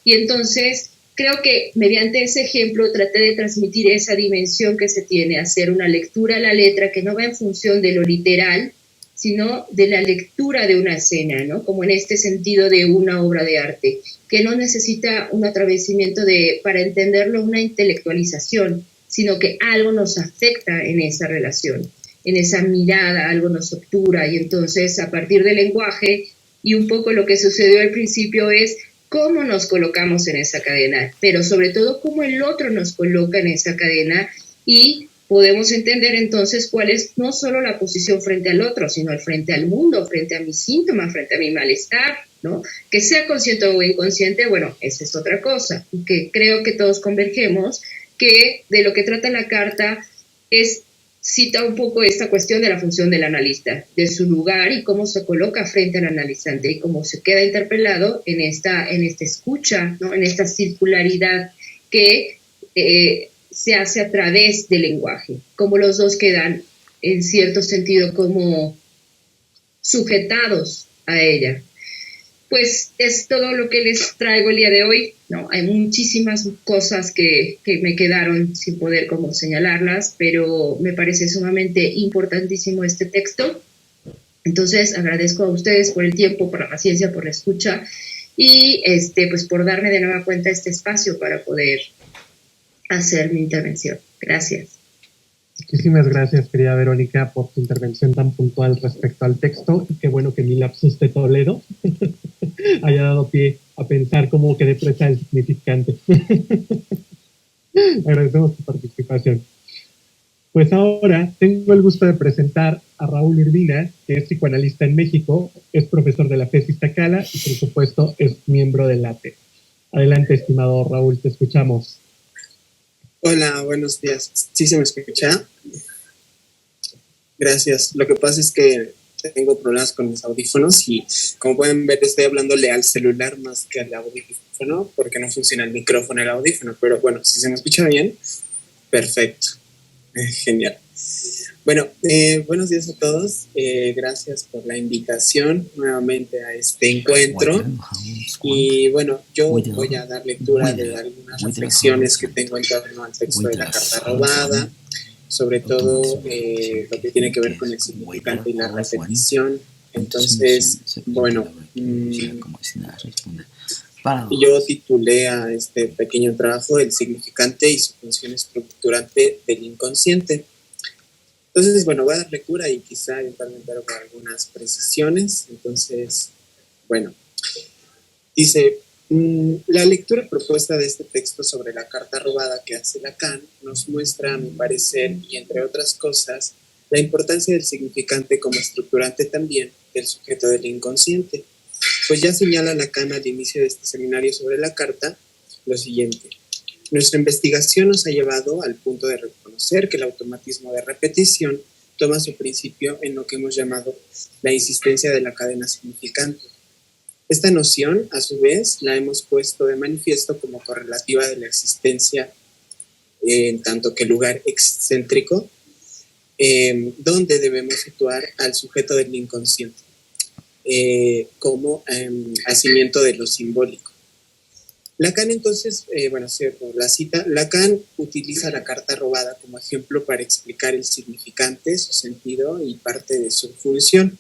Y entonces creo que mediante ese ejemplo traté de transmitir esa dimensión que se tiene, hacer una lectura a la letra que no va en función de lo literal, sino de la lectura de una escena, ¿no? Como en este sentido de una obra de arte, que no necesita un atravesamiento para entenderlo, una intelectualización, sino que algo nos afecta en esa relación, en esa mirada, algo nos obtura, y entonces a partir del lenguaje, y un poco lo que sucedió al principio es cómo nos colocamos en esa cadena, pero sobre todo cómo el otro nos coloca en esa cadena, y podemos entender entonces cuál es no solo la posición frente al otro, sino el frente al mundo, frente a mi síntoma, frente a mi malestar, ¿no? Que sea consciente o inconsciente, bueno, esa es otra cosa, y que creo que todos convergemos, que de lo que trata la carta cita un poco esta cuestión de la función del analista, de su lugar y cómo se coloca frente al analizante y cómo se queda interpelado en esta escucha, ¿no? En esta circularidad que se hace a través del lenguaje, como los dos quedan en cierto sentido como sujetados a ella. Pues es todo lo que les traigo el día de hoy, ¿no? Hay muchísimas cosas que me quedaron sin poder como señalarlas, pero me parece sumamente importantísimo este texto. Entonces agradezco a ustedes por el tiempo, por la paciencia, por la escucha y pues por darme de nueva cuenta este espacio para poder hacer mi intervención. Gracias. Muchísimas gracias, querida Verónica, por tu intervención tan puntual respecto al texto. Y qué bueno que mi lapsus de Toledo haya dado pie a pensar cómo quedé presa el significante. Agradecemos tu participación. Pues ahora tengo el gusto de presentar a Raúl Urbina, que es psicoanalista en México, es profesor de la FES Iztacala y por supuesto es miembro del ATE. Adelante, estimado Raúl, te escuchamos. Hola, buenos días. ¿Sí se me escucha? Gracias. Lo que pasa es que tengo problemas con mis audífonos y, como pueden ver, estoy hablándole al celular más que al audífono porque no funciona el micrófono del audífono. Pero bueno, si se me escucha bien, perfecto. Genial. Bueno, buenos días a todos. Gracias por la invitación nuevamente a este encuentro. Y bueno, yo voy a dar lectura de algunas reflexiones que tengo en torno al texto de la carta robada, sobre todo lo que tiene que ver con el significante y la repetición. Entonces, bueno, yo titulé a este pequeño trabajo El significante y su función estructurante del inconsciente. Entonces, bueno, voy a dar lectura y quizá eventualmente hago algunas precisiones. Entonces, bueno, dice, la lectura propuesta de este texto sobre la carta robada que hace Lacan nos muestra, a mi parecer, y entre otras cosas, la importancia del significante como estructurante también del sujeto del inconsciente. Pues ya señala Lacan al inicio de este seminario sobre la carta lo siguiente. Nuestra investigación nos ha llevado al punto de reconocer que el automatismo de repetición toma su principio en lo que hemos llamado la insistencia de la cadena significante. Esta noción, a su vez, la hemos puesto de manifiesto como correlativa de la existencia en tanto que lugar excéntrico, donde debemos situar al sujeto del inconsciente como hacimiento de lo simbólico. Lacan entonces, la cita, Lacan utiliza la carta robada como ejemplo para explicar el significante, su sentido y parte de su función.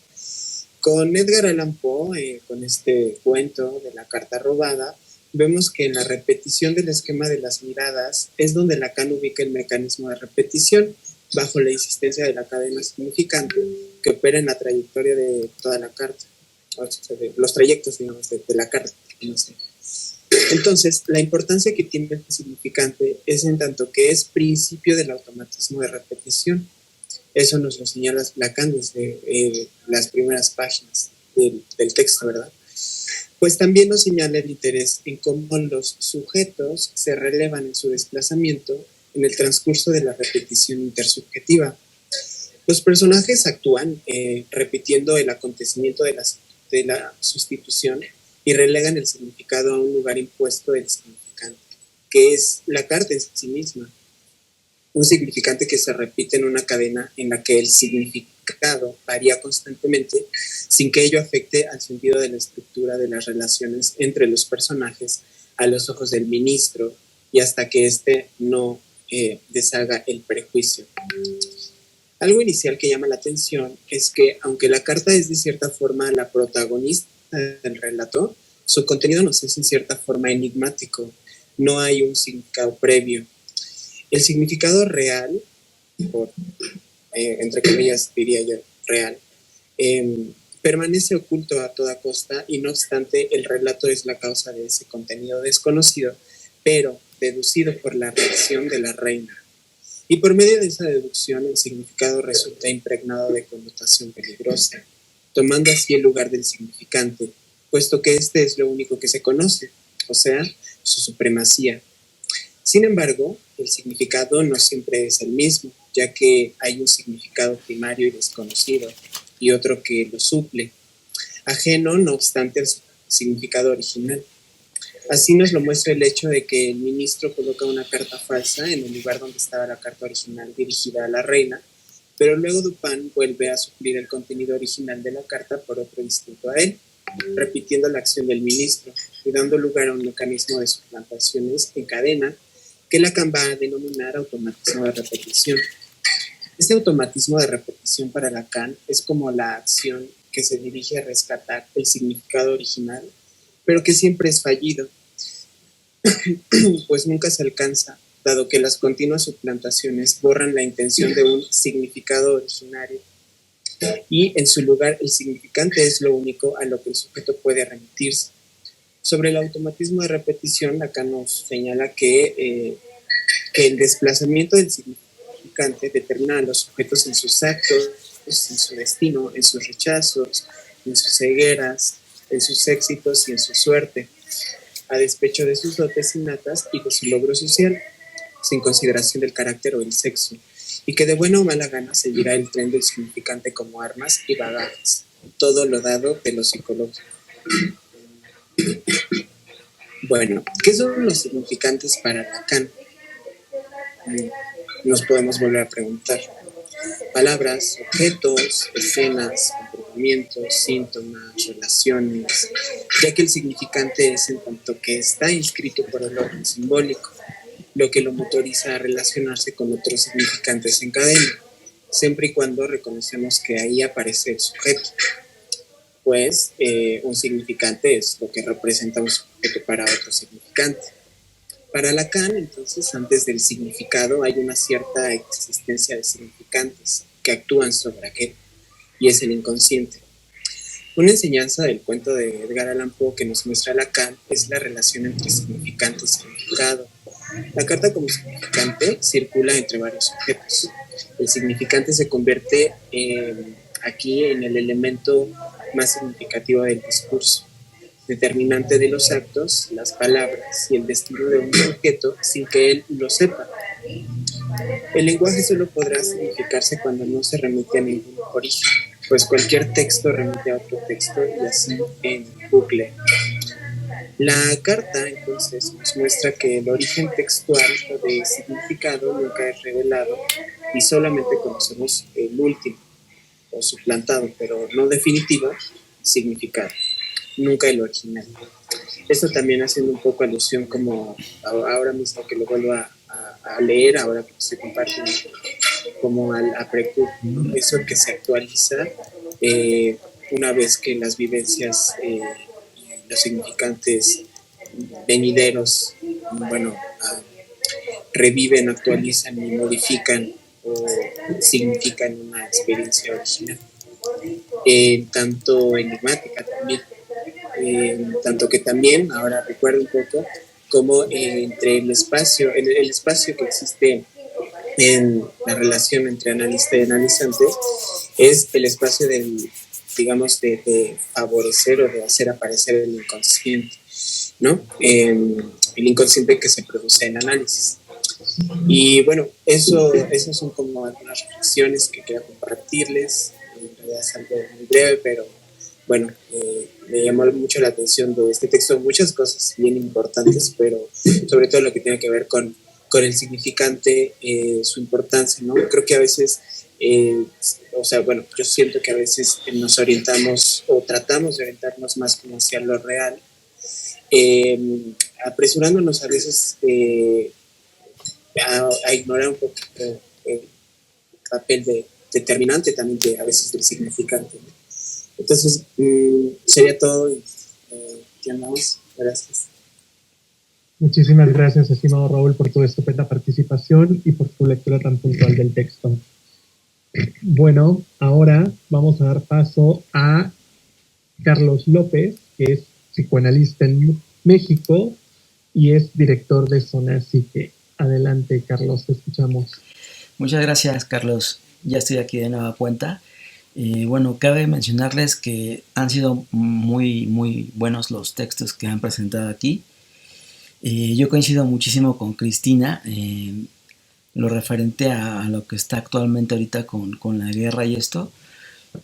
Con Edgar Allan Poe, con este cuento de la carta robada, vemos que en la repetición del esquema de las miradas es donde Lacan ubica el mecanismo de repetición bajo la insistencia de la cadena significante que opera en la trayectoria de toda la carta, o sea, de los trayectos, digamos, de la carta. No sé. Entonces, la importancia que tiene el significante es en tanto que es principio del automatismo de repetición. Eso nos lo señala Lacan desde las primeras páginas del texto, ¿verdad? Pues también nos señala el interés en cómo los sujetos se relevan en su desplazamiento en el transcurso de la repetición intersubjetiva. Los personajes actúan repitiendo el acontecimiento de la sustitución y relegan el significado a un lugar impuesto del significante, que es la carta en sí misma. Un significante que se repite en una cadena en la que el significado varía constantemente sin que ello afecte al sentido de la estructura de las relaciones entre los personajes a los ojos del ministro y hasta que éste no deshaga el prejuicio. Algo inicial que llama la atención es que, aunque la carta es de cierta forma la protagonista del relato, su contenido nos es en cierta forma enigmático. No hay un significado previo. El significado real, entre comillas diría yo, real, permanece oculto a toda costa y no obstante el relato es la causa de ese contenido desconocido, pero deducido por la reacción de la reina. Y por medio de esa deducción el significado resulta impregnado de connotación peligrosa, tomando así el lugar del significante, puesto que este es lo único que se conoce, o sea, su supremacía. Sin embargo, el significado no siempre es el mismo, ya que hay un significado primario y desconocido y otro que lo suple, ajeno no obstante al significado original. Así nos lo muestra el hecho de que el ministro coloca una carta falsa en el lugar donde estaba la carta original dirigida a la reina, pero luego Dupin vuelve a suplir el contenido original de la carta por otro distinto a él, repitiendo la acción del ministro y dando lugar a un mecanismo de suplantaciones en cadena que Lacan va a denominar automatismo de repetición. Este automatismo de repetición para Lacan es como la acción que se dirige a rescatar el significado original, pero que siempre es fallido, pues nunca se alcanza, dado que las continuas suplantaciones borran la intención de un significado originario y en su lugar el significante es lo único a lo que el sujeto puede remitirse. Sobre el automatismo de repetición, Lacan nos señala que el desplazamiento del significante determina a los sujetos en sus actos, en su destino, en sus rechazos, en sus cegueras, en sus éxitos y en su suerte, a despecho de sus dotes innatas y de su logro social, sin consideración del carácter o el sexo, y que de buena o mala gana seguirá el tren del significante como armas y bagajes, todo lo dado de lo psicológico. Bueno, ¿qué son los significantes para Lacan? Nos podemos volver a preguntar. Palabras, objetos, escenas, comportamientos, síntomas, relaciones, ya que el significante es en tanto que está inscrito por el orden simbólico, lo que lo motoriza a relacionarse con otros significantes en cadena, siempre y cuando reconocemos que ahí aparece el sujeto. Pues un significante es lo que representa un sujeto para otro significante. Para Lacan, entonces, antes del significado hay una cierta existencia de significantes que actúan sobre aquel, y es el inconsciente. Una enseñanza del cuento de Edgar Allan Poe que nos muestra Lacan es la relación entre significante y significado. La carta como significante circula entre varios objetos. El significante se convierte aquí en el elemento más significativo del discurso, determinante de los actos, las palabras y el destino de un sujeto sin que él lo sepa. El lenguaje solo podrá significarse cuando no se remite a ningún origen, pues cualquier texto remite a otro texto y así en bucle. La carta entonces nos muestra que el origen textual o de significado nunca es revelado y solamente conocemos el último o suplantado, pero no definitivo, significado, nunca el original. Esto también haciendo un poco alusión como ahora mismo que lo vuelvo a leer, ahora que se comparte como a Precur, ¿no? Eso que se actualiza una vez que las vivencias los significantes venideros, bueno, reviven, actualizan y modifican o significan una experiencia original. Tanto enigmática también, tanto que también, ahora recuerdo un poco, como entre el espacio que existe en la relación entre analista y analizante, es el espacio del, digamos, de favorecer o de hacer aparecer el inconsciente, ¿no? El inconsciente que se produce en análisis. Y bueno, eso son como algunas reflexiones que quería compartirles. En realidad es algo muy breve, pero bueno, me llamó mucho la atención de este texto, muchas cosas bien importantes, pero sobre todo lo que tiene que ver con el significante, su importancia, ¿no? Creo que a veces, o sea, bueno, yo siento que a veces nos orientamos o tratamos de orientarnos más como hacia lo real, apresurándonos a veces a ignorar un poco el papel determinante también a veces del significante, ¿no? Entonces, sería todo. Llamamos. Gracias. Muchísimas gracias, estimado Raúl, por tu estupenda participación y por tu lectura tan puntual del texto. Bueno, ahora vamos a dar paso a Carlos López, que es psicoanalista en México y es director de Zona Psique. Adelante, Carlos, te escuchamos. Muchas gracias, Carlos. Ya estoy aquí de nueva cuenta. Bueno, cabe mencionarles que han sido muy, muy buenos los textos que han presentado aquí. Yo coincido muchísimo con Cristina, lo referente a lo que está actualmente ahorita con la guerra y esto,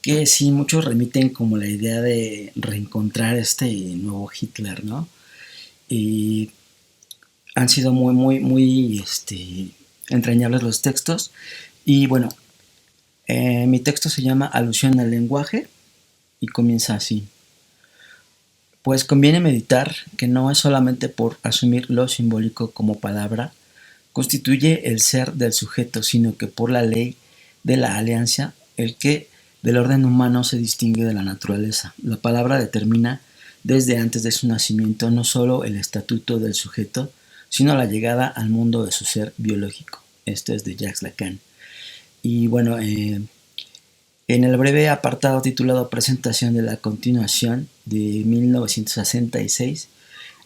que sí, muchos remiten como la idea de reencontrar este nuevo Hitler, ¿no? Y han sido muy, muy, muy entrañables los textos. Y bueno, mi texto se llama Alusión al lenguaje y comienza así. Pues conviene meditar que no es solamente por asumir lo simbólico como palabra, constituye el ser del sujeto, sino que por la ley de la alianza, el que del orden humano se distingue de la naturaleza. La palabra determina desde antes de su nacimiento no solo el estatuto del sujeto, sino la llegada al mundo de su ser biológico. Esto es de Jacques Lacan. Y bueno, en el breve apartado titulado Presentación de la continuación de 1966,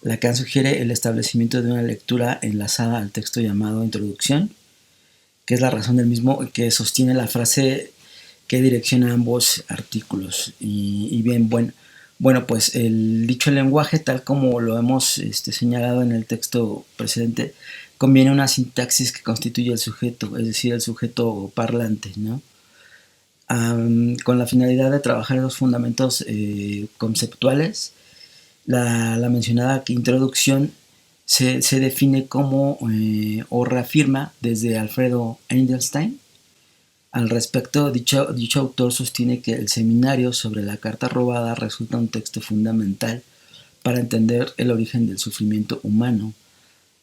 Lacan sugiere el establecimiento de una lectura enlazada al texto llamado Introducción, que es la razón del mismo que sostiene la frase que direcciona ambos artículos. Y bien, bueno, pues el dicho lenguaje, tal como lo hemos señalado en el texto precedente, conviene una sintaxis que constituye el sujeto, es decir, el sujeto parlante, ¿no? Con la finalidad de trabajar los fundamentos conceptuales. La mencionada introducción se define como o reafirma desde Alfredo Einstein. Al respecto, dicho autor sostiene que el seminario sobre la carta robada resulta un texto fundamental para entender el origen del sufrimiento humano.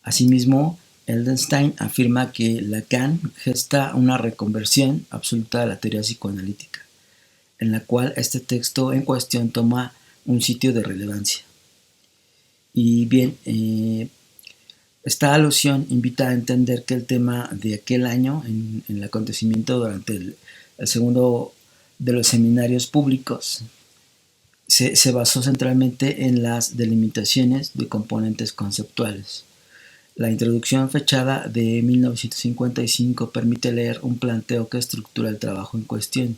Asimismo, Einstein afirma que Lacan gesta una reconversión absoluta de la teoría psicoanalítica, en la cual este texto en cuestión toma un sitio de relevancia. Y bien, esta alusión invita a entender que el tema de aquel año, en el acontecimiento durante el segundo de los seminarios públicos, se basó centralmente en las delimitaciones de componentes conceptuales. La introducción fechada de 1955 permite leer un planteo que estructura el trabajo en cuestión.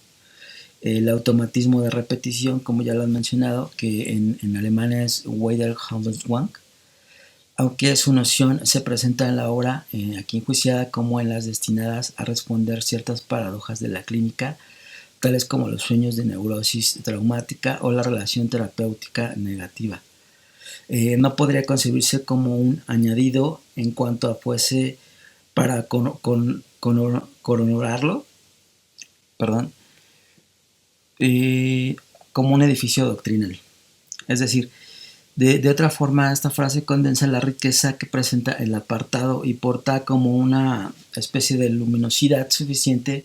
El automatismo de repetición, como ya lo han mencionado, que en alemán es Wiederholungszwang, aunque su noción se presenta en la obra aquí enjuiciada como en las destinadas a responder ciertas paradojas de la clínica, tales como los sueños de neurosis traumática o la relación terapéutica negativa. No podría concebirse como un añadido en cuanto a fuese para corroborarlo, como un edificio doctrinal. Es decir, de otra forma, esta frase condensa la riqueza que presenta el apartado y porta como una especie de luminosidad suficiente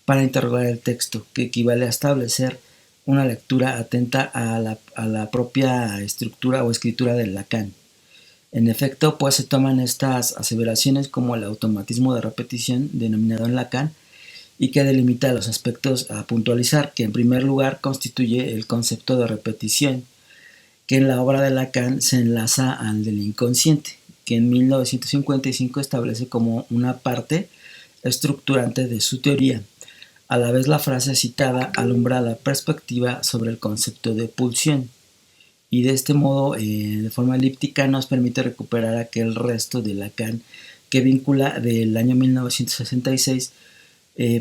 para interrogar el texto, que equivale a establecer una lectura atenta a la propia estructura o escritura de Lacan. En efecto, pues se toman estas aseveraciones como el automatismo de repetición denominado en Lacan y que delimita los aspectos a puntualizar, que en primer lugar constituye el concepto de repetición, que en la obra de Lacan se enlaza al del inconsciente, que en 1955 establece como una parte estructurante de su teoría. A la vez la frase citada alumbra la perspectiva sobre el concepto de pulsión y de este modo, de forma elíptica, nos permite recuperar aquel resto de Lacan que vincula del año 1966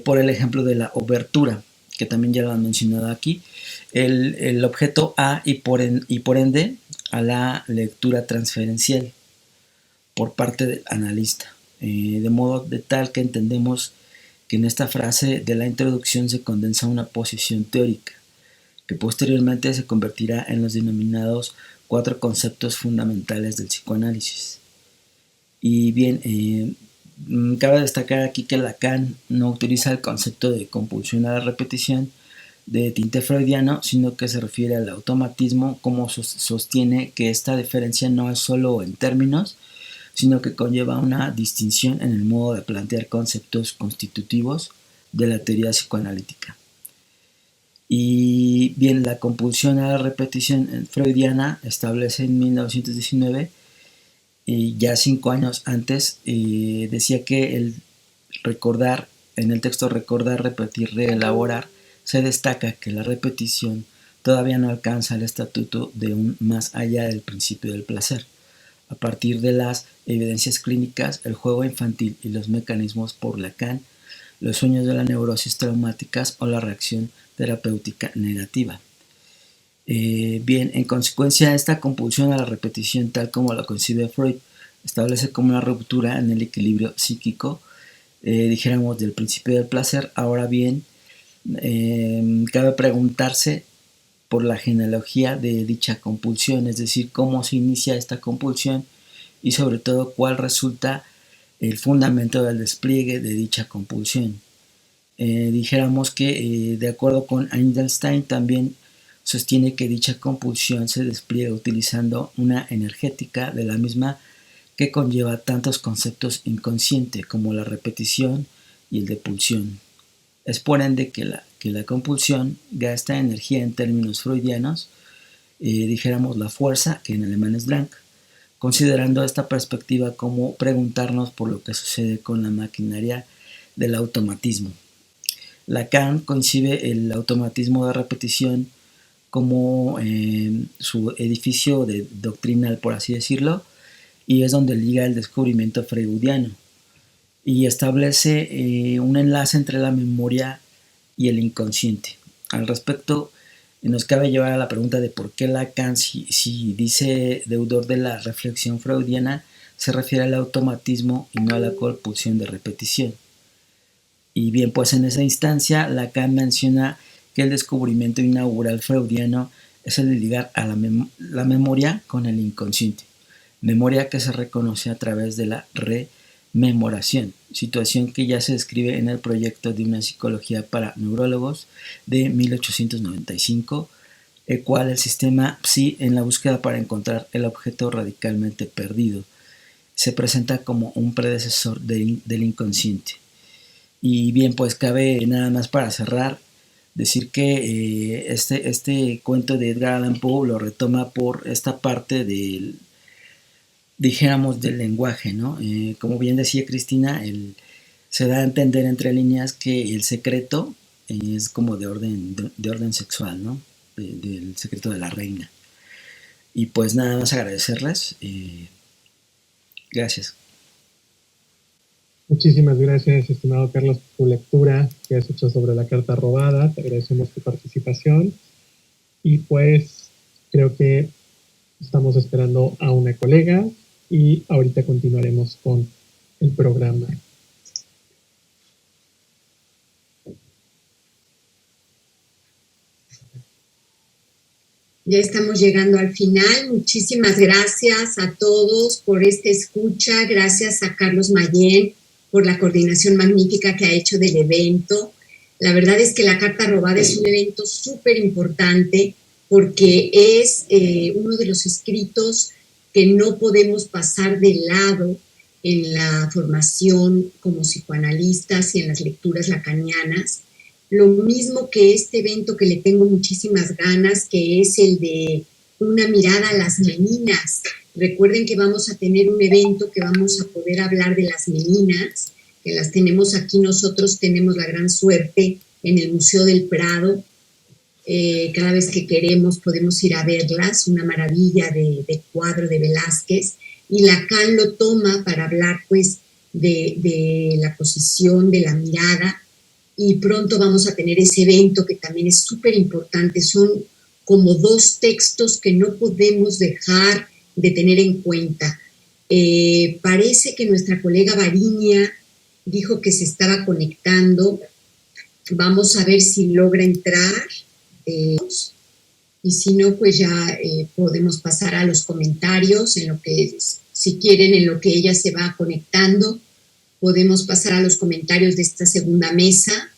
por el ejemplo de la obertura, que también ya lo han mencionado aquí, el objeto A y por ende a la lectura transferencial por parte del analista, de modo de tal que entendemos que en esta frase de la introducción se condensa una posición teórica, que posteriormente se convertirá en los denominados 4 conceptos fundamentales del psicoanálisis. Y bien, cabe destacar aquí que Lacan no utiliza el concepto de compulsión a la repetición de tinte freudiano, sino que se refiere al automatismo, como sostiene que esta diferencia no es solo en términos, sino que conlleva una distinción en el modo de plantear conceptos constitutivos de la teoría psicoanalítica. Y bien, la compulsión a la repetición freudiana establece en 1919, y ya 5 años antes, decía que el recordar, en el texto recordar, repetir, reelaborar, se destaca que la repetición todavía no alcanza el estatuto de un más allá del principio del placer. A partir de las evidencias clínicas, el juego infantil y los mecanismos por Lacan, los sueños de las neurosis traumáticas o la reacción terapéutica negativa. Bien, en consecuencia, esta compulsión a la repetición, tal como la concibe Freud, establece como una ruptura en el equilibrio psíquico, dijéramos, del principio del placer. Ahora bien, cabe preguntarse por la genealogía de dicha compulsión, es decir, cómo se inicia esta compulsión y sobre todo cuál resulta el fundamento del despliegue de dicha compulsión. Dijéramos que de acuerdo con Einstein también sostiene que dicha compulsión se despliega utilizando una energética de la misma que conlleva tantos conceptos inconscientes como la repetición y el de pulsión. Es por ende que la compulsión gasta energía en términos freudianos, dijéramos la fuerza, que en alemán es Drang, considerando esta perspectiva como preguntarnos por lo que sucede con la maquinaria del automatismo. Lacan concibe el automatismo de repetición como su edificio doctrinal, por así decirlo, y es donde liga el descubrimiento freudiano y establece un enlace entre la memoria y el inconsciente. Al respecto, nos cabe llevar a la pregunta de por qué Lacan, si dice deudor de la reflexión freudiana, se refiere al automatismo y no a la compulsión de repetición. Y bien, pues en esa instancia Lacan menciona que el descubrimiento inaugural freudiano es el de ligar a la memoria con el inconsciente, memoria que se reconoce a través de la rememoración, situación que ya se describe en el proyecto de una psicología para neurólogos de 1895, el cual el sistema PSI, en la búsqueda para encontrar el objeto radicalmente perdido, se presenta como un predecesor del inconsciente. Y bien, pues cabe nada más para cerrar decir que este cuento de Edgar Allan Poe lo retoma por esta parte del, dijéramos, del lenguaje, ¿no? Como bien decía Cristina, se da a entender entre líneas que el secreto es como de orden sexual, ¿no? Del secreto de la reina. Y pues nada más agradecerles. Gracias. Muchísimas gracias, estimado Carlos, por tu lectura que has hecho sobre la carta robada. Te agradecemos tu participación. Y pues creo que estamos esperando a una colega y ahorita continuaremos con el programa. Ya estamos llegando al final. Muchísimas gracias a todos por esta escucha. Gracias a Carlos Mayén por la coordinación magnífica que ha hecho del evento. La verdad es que la carta robada es un evento súper importante porque es uno de los escritos que no podemos pasar de lado en la formación como psicoanalistas y en las lecturas lacanianas. Lo mismo que este evento que le tengo muchísimas ganas, que es el de una mirada a las meninas. Recuerden que vamos a tener un evento que vamos a poder hablar de las meninas, que las tenemos aquí. Nosotros tenemos la gran suerte en el Museo del Prado. Cada vez que queremos podemos ir a verlas, una maravilla de cuadro de Velázquez. Y Lacan lo toma para hablar pues de la posición, de la mirada. Y pronto vamos a tener ese evento que también es súper importante. Son como dos textos que no podemos dejar de tener en cuenta. Parece que nuestra colega Variña dijo que se estaba conectando. Vamos a ver si logra entrar. Y si no, pues ya podemos pasar a los comentarios, en lo que, si quieren, en lo que ella se va conectando. Podemos pasar a los comentarios de esta segunda mesa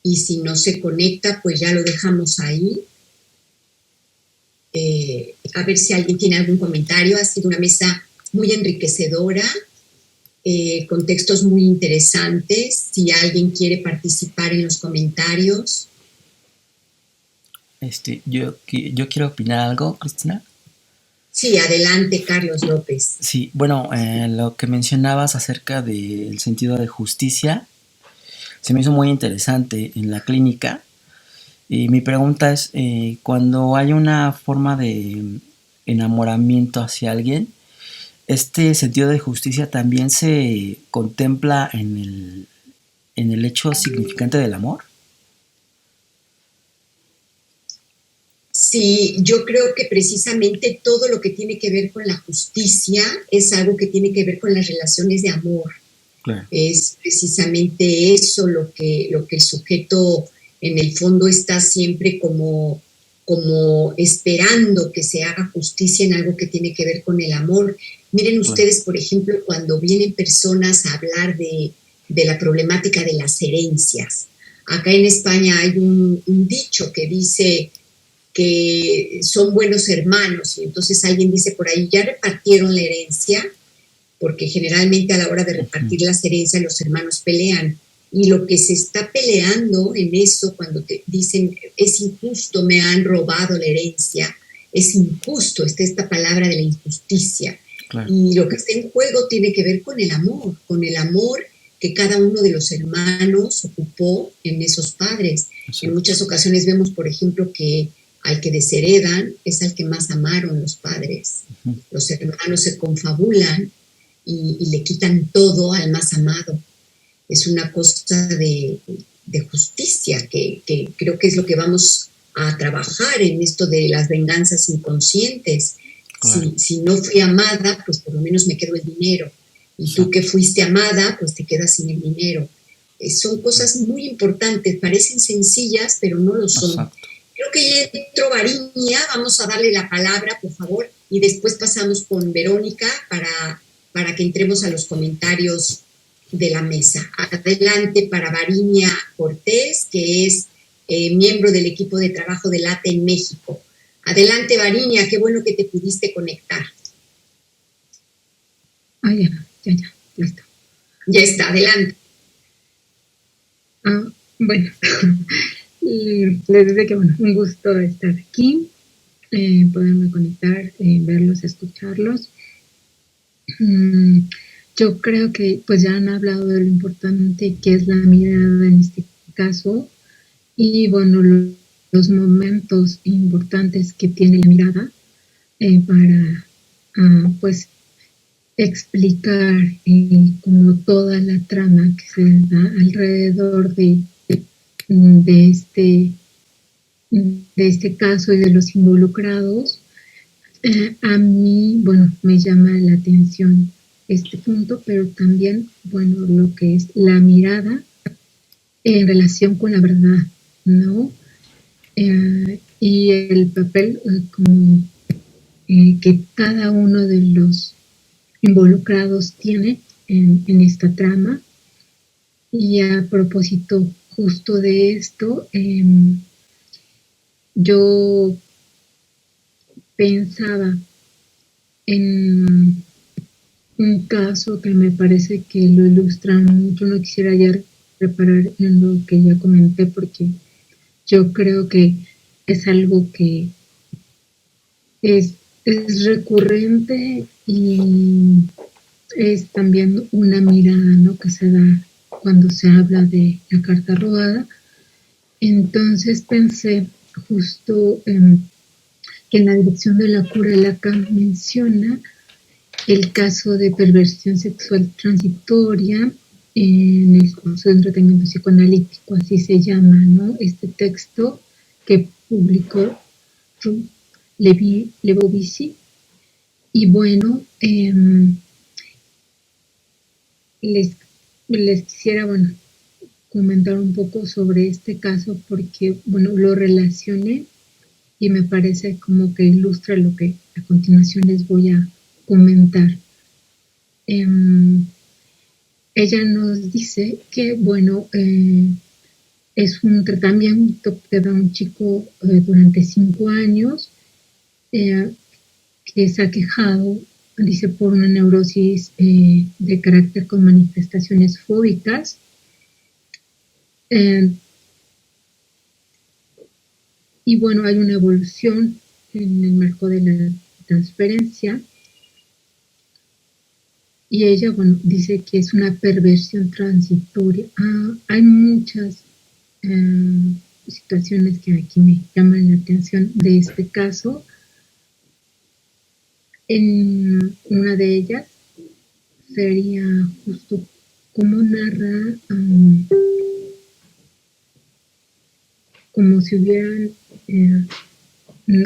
y si no se conecta, pues ya lo dejamos ahí. A ver si alguien tiene algún comentario. Ha sido una mesa muy enriquecedora, con textos muy interesantes. Si alguien quiere participar en los comentarios. yo quiero opinar algo, Cristina. Sí, adelante, Carlos López. Sí, bueno, lo que mencionabas acerca del sentido de justicia se me hizo muy interesante en la clínica. Y mi pregunta es, cuando hay una forma de enamoramiento hacia alguien, ¿este sentido de justicia también se contempla en el hecho significante del amor? Sí, yo creo que precisamente todo lo que tiene que ver con la justicia es algo que tiene que ver con las relaciones de amor. Claro. Es precisamente eso lo que el sujeto en el fondo está siempre como esperando que se haga justicia en algo que tiene que ver con el amor. Miren ustedes, por ejemplo, cuando vienen personas a hablar de la problemática de las herencias. Acá en España hay un dicho que dice que son buenos hermanos, y entonces alguien dice por ahí, ¿ya repartieron la herencia? Porque generalmente a la hora de repartir las herencias los hermanos pelean, y lo que se está peleando en eso, cuando te dicen es injusto, me han robado la herencia, es injusto, está esta palabra de la injusticia. Claro. Y lo que está en juego tiene que ver con el amor que cada uno de los hermanos ocupó en esos padres. Sí. En muchas ocasiones vemos, por ejemplo, que al que desheredan es al que más amaron los padres. Uh-huh. Los hermanos se confabulan y le quitan todo al más amado. Es una cosa de justicia que creo que es lo que vamos a trabajar en esto de las venganzas inconscientes. Claro. Si no fui amada, pues por lo menos me quedo el dinero. Y sí. Tú que fuiste amada, pues te quedas sin el dinero. Son cosas muy importantes, parecen sencillas, pero no lo son. Exacto. Creo que ya entró Variña, vamos a darle la palabra, por favor, y después pasamos con Verónica para que entremos a los comentarios de la mesa. Adelante para Variña Cortés, que es miembro del equipo de trabajo del ATE en México. Adelante, Variña, qué bueno que te pudiste conectar. Ah, ya está. Ya está, adelante. Bueno, les deseo que, bueno, un gusto estar aquí, poderme conectar, verlos, escucharlos. Yo creo que pues ya han hablado de lo importante que es la mirada en este caso y bueno, los momentos importantes que tiene la mirada para pues explicar como toda la trama que se da alrededor de este caso y de los involucrados. A mí, bueno, me llama la atención este punto, pero también, bueno, lo que es la mirada en relación con la verdad, ¿no? Y el papel como que cada uno de los involucrados tiene en esta trama. Y a propósito justo de esto, yo pensaba en un caso que me parece que lo ilustra mucho. No quisiera ya reparar en lo que ya comenté porque yo creo que es algo que es recurrente y es también una mirada, ¿no?, que se da cuando se habla de la carta robada. Entonces pensé justo que en la dirección de la cura Lacan menciona el caso de perversión sexual transitoria en el curso de entretenimiento psicoanalítico, así se llama, ¿no?, este texto que publicó Lebovici. Y bueno, les quisiera, bueno, comentar un poco sobre este caso porque, bueno, lo relacioné y me parece como que ilustra lo que a continuación les voy a comentar. Ella nos dice que, bueno, es un tratamiento que da un chico durante 5 años que es aquejado, dice, por una neurosis de carácter con manifestaciones fóbicas. Y bueno, hay una evolución en el marco de la transferencia. Y ella, bueno, dice que es una perversión transitoria. Hay muchas situaciones que aquí me llaman la atención de este caso. En una de ellas sería justo cómo narra, como si hubieran,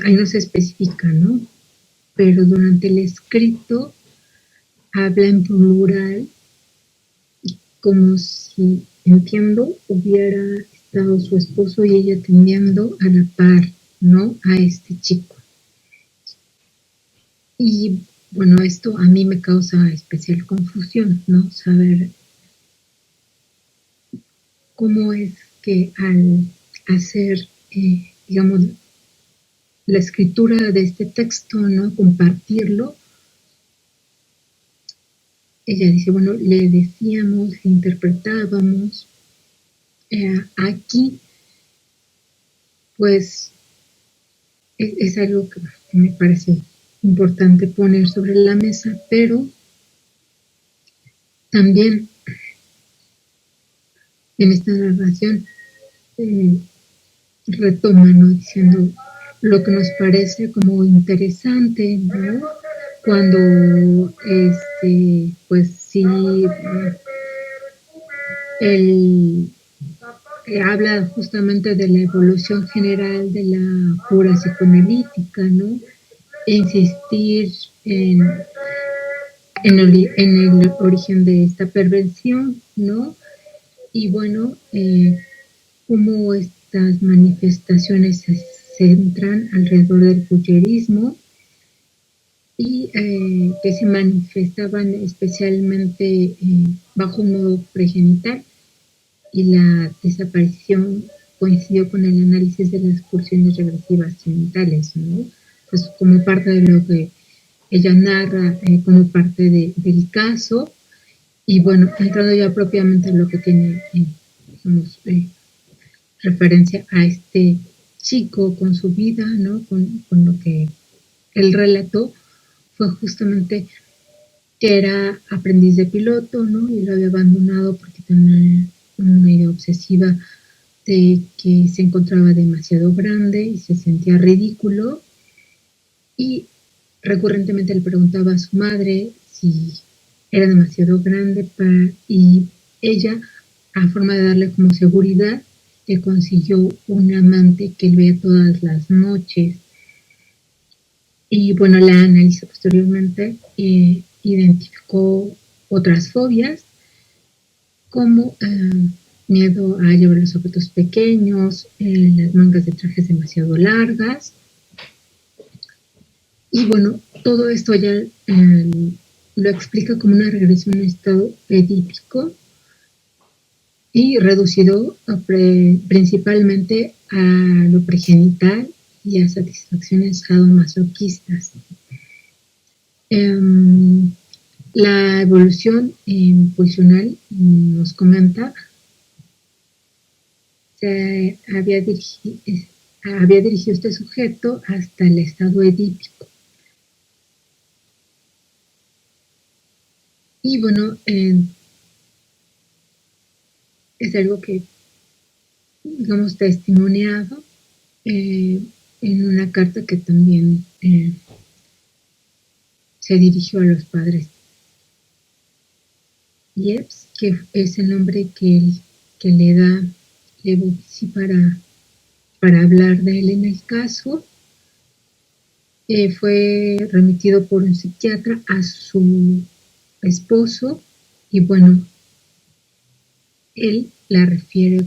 ahí no se especifica, ¿no? Pero durante el escrito habla en plural, como si, entiendo, hubiera estado su esposo y ella atendiendo a la par, ¿no? A este chico. Y bueno, esto a mí me causa especial confusión, ¿no? Saber cómo es que al hacer, digamos, la escritura de este texto, ¿no? Compartirlo, ella dice, bueno, le decíamos, le interpretábamos. Aquí, pues, es algo que me parece importante poner sobre la mesa, pero también en esta narración retoma, ¿no? Diciendo lo que nos parece como interesante, ¿no? Cuando, pues sí, él habla justamente de la evolución general de la cura psicoanalítica, ¿no? E insistir en el origen de esta perversión, ¿no? Y bueno, cómo estas manifestaciones se centran alrededor del voyerismo y que se manifestaban especialmente bajo un modo pregenital, y la desaparición coincidió con el análisis de las pulsiones regresivas genitales, ¿no? Pues como parte de lo que ella narra, como parte del caso. Y bueno, entrando ya propiamente en lo que tiene, digamos, referencia a este chico con su vida, ¿no? Con lo que él relató, fue justamente que era aprendiz de piloto, ¿no? Y lo había abandonado porque tenía una idea obsesiva de que se encontraba demasiado grande y se sentía ridículo. Y recurrentemente le preguntaba a su madre si era demasiado grande y ella, a forma de darle como seguridad, le consiguió un amante que él veía todas las noches. Y bueno, la analizó posteriormente, identificó otras fobias como miedo a llevar los objetos pequeños, las mangas de trajes demasiado largas. Y bueno, todo esto ya lo explica como una regresión a un estado edípico y reducido principalmente a lo pregenital y a satisfacciones sadomasoquistas. La evolución pulsional nos comenta se había dirigido este sujeto hasta el estado edípico. Y bueno, es algo que, digamos, testimoniado en una carta que también se dirigió a los padres Yeps, que es el nombre que le da Lebuci para hablar de él en el caso. Fue remitido por un psiquiatra a su esposo y bueno, él la refiere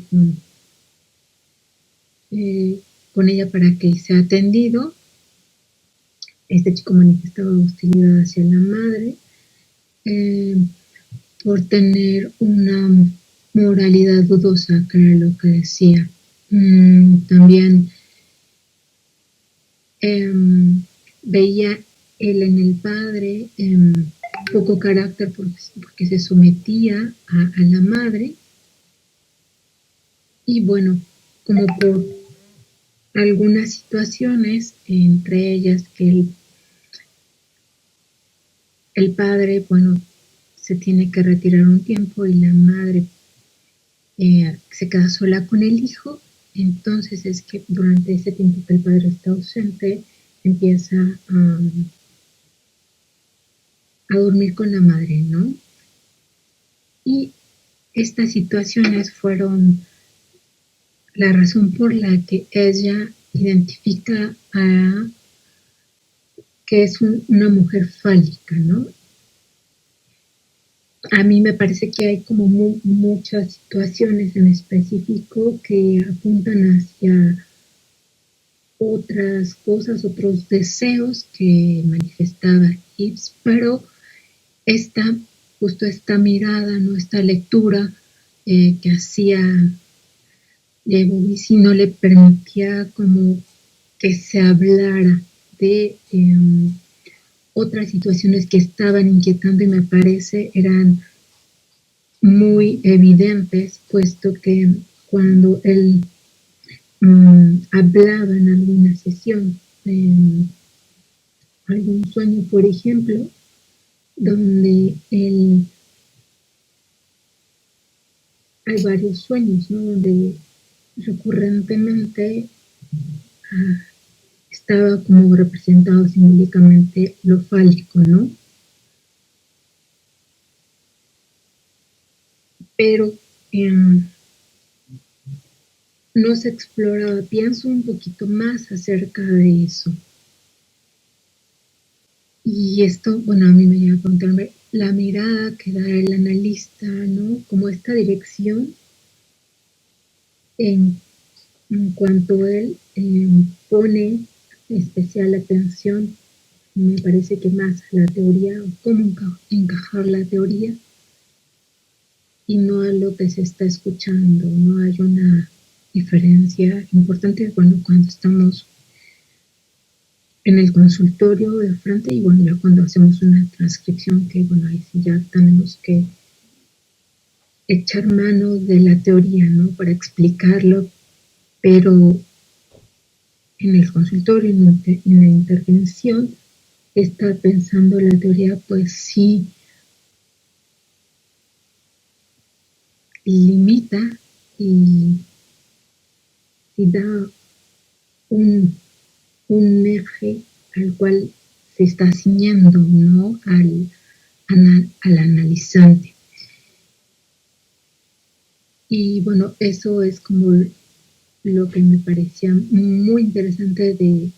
con ella para que sea atendido. Este chico manifestaba hostilidad hacia la madre por tener una moralidad dudosa, que era lo que decía. También veía él en el padre poco carácter porque se sometía a la madre. Y bueno, como por algunas situaciones, entre ellas que el padre, bueno, se tiene que retirar un tiempo y la madre se queda sola con el hijo. Entonces es que durante ese tiempo que el padre está ausente, empieza a dormir con la madre, ¿no? Y estas situaciones fueron la razón por la que ella identifica a que es una mujer fálica, ¿no? A mí me parece que hay como muchas situaciones en específico que apuntan hacia otras cosas, otros deseos que manifestaba Gibbs, pero justo esta mirada, ¿no? Esta lectura que hacía Bobisi no le permitía como que se hablara de otras situaciones que estaban inquietando y me parece eran muy evidentes, puesto que cuando él hablaba en alguna sesión, algún sueño, por ejemplo, donde hay varios sueños, ¿no? Donde recurrentemente estaba como representado simbólicamente lo fálico, ¿no? Pero no se exploraba, pienso un poquito más acerca de eso. Y esto, bueno, a mí me lleva a preguntarme la mirada que da el analista, ¿no? Como esta dirección en cuanto él pone especial atención, me parece que más a la teoría, o cómo encajar la teoría, y no a lo que se está escuchando. No hay una diferencia importante, bueno, cuando estamos en el consultorio de frente y bueno, ya cuando hacemos una transcripción, que bueno, ahí sí ya tenemos que echar mano de la teoría, ¿no? Para explicarlo, pero en el consultorio, en la intervención, estar pensando la teoría, pues sí limita y da un eje al cual se está ciñendo, ¿no? Al analizante. Y bueno, eso es como lo que me parecía muy interesante de